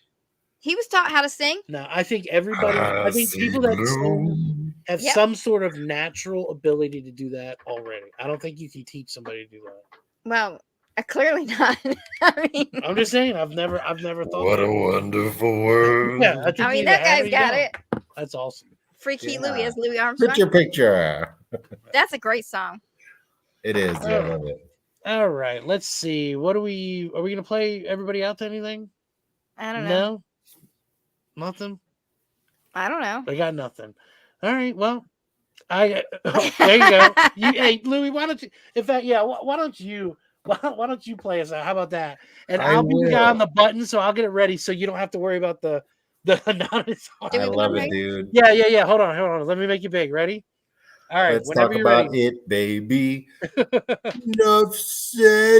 he was taught how to sing. No, I think everybody I think people that sing have some sort of natural ability to do that already. I don't think you can teach somebody to do that. Well, clearly not. I mean, I'm just saying, I've never thought. What a wonderful world! Yeah, I mean that guy's got it. That's awesome. Freaky Louie as Louis Armstrong. Picture. That's a great song. It is. Yeah, I love it. All right, let's see. Are we gonna play everybody out to anything? I don't know. No, nothing. I don't know. I got nothing. All right. Well, there you go. Hey, Louie, why don't you? In fact, yeah. Why don't you play us out? How about that? And I'll be the guy on the button, so I'll get it ready, so you don't have to worry about the anonymous. I love it, dude. Yeah. Hold on. Let me make you big. Ready? All right. Let's talk about it, baby. Enough said.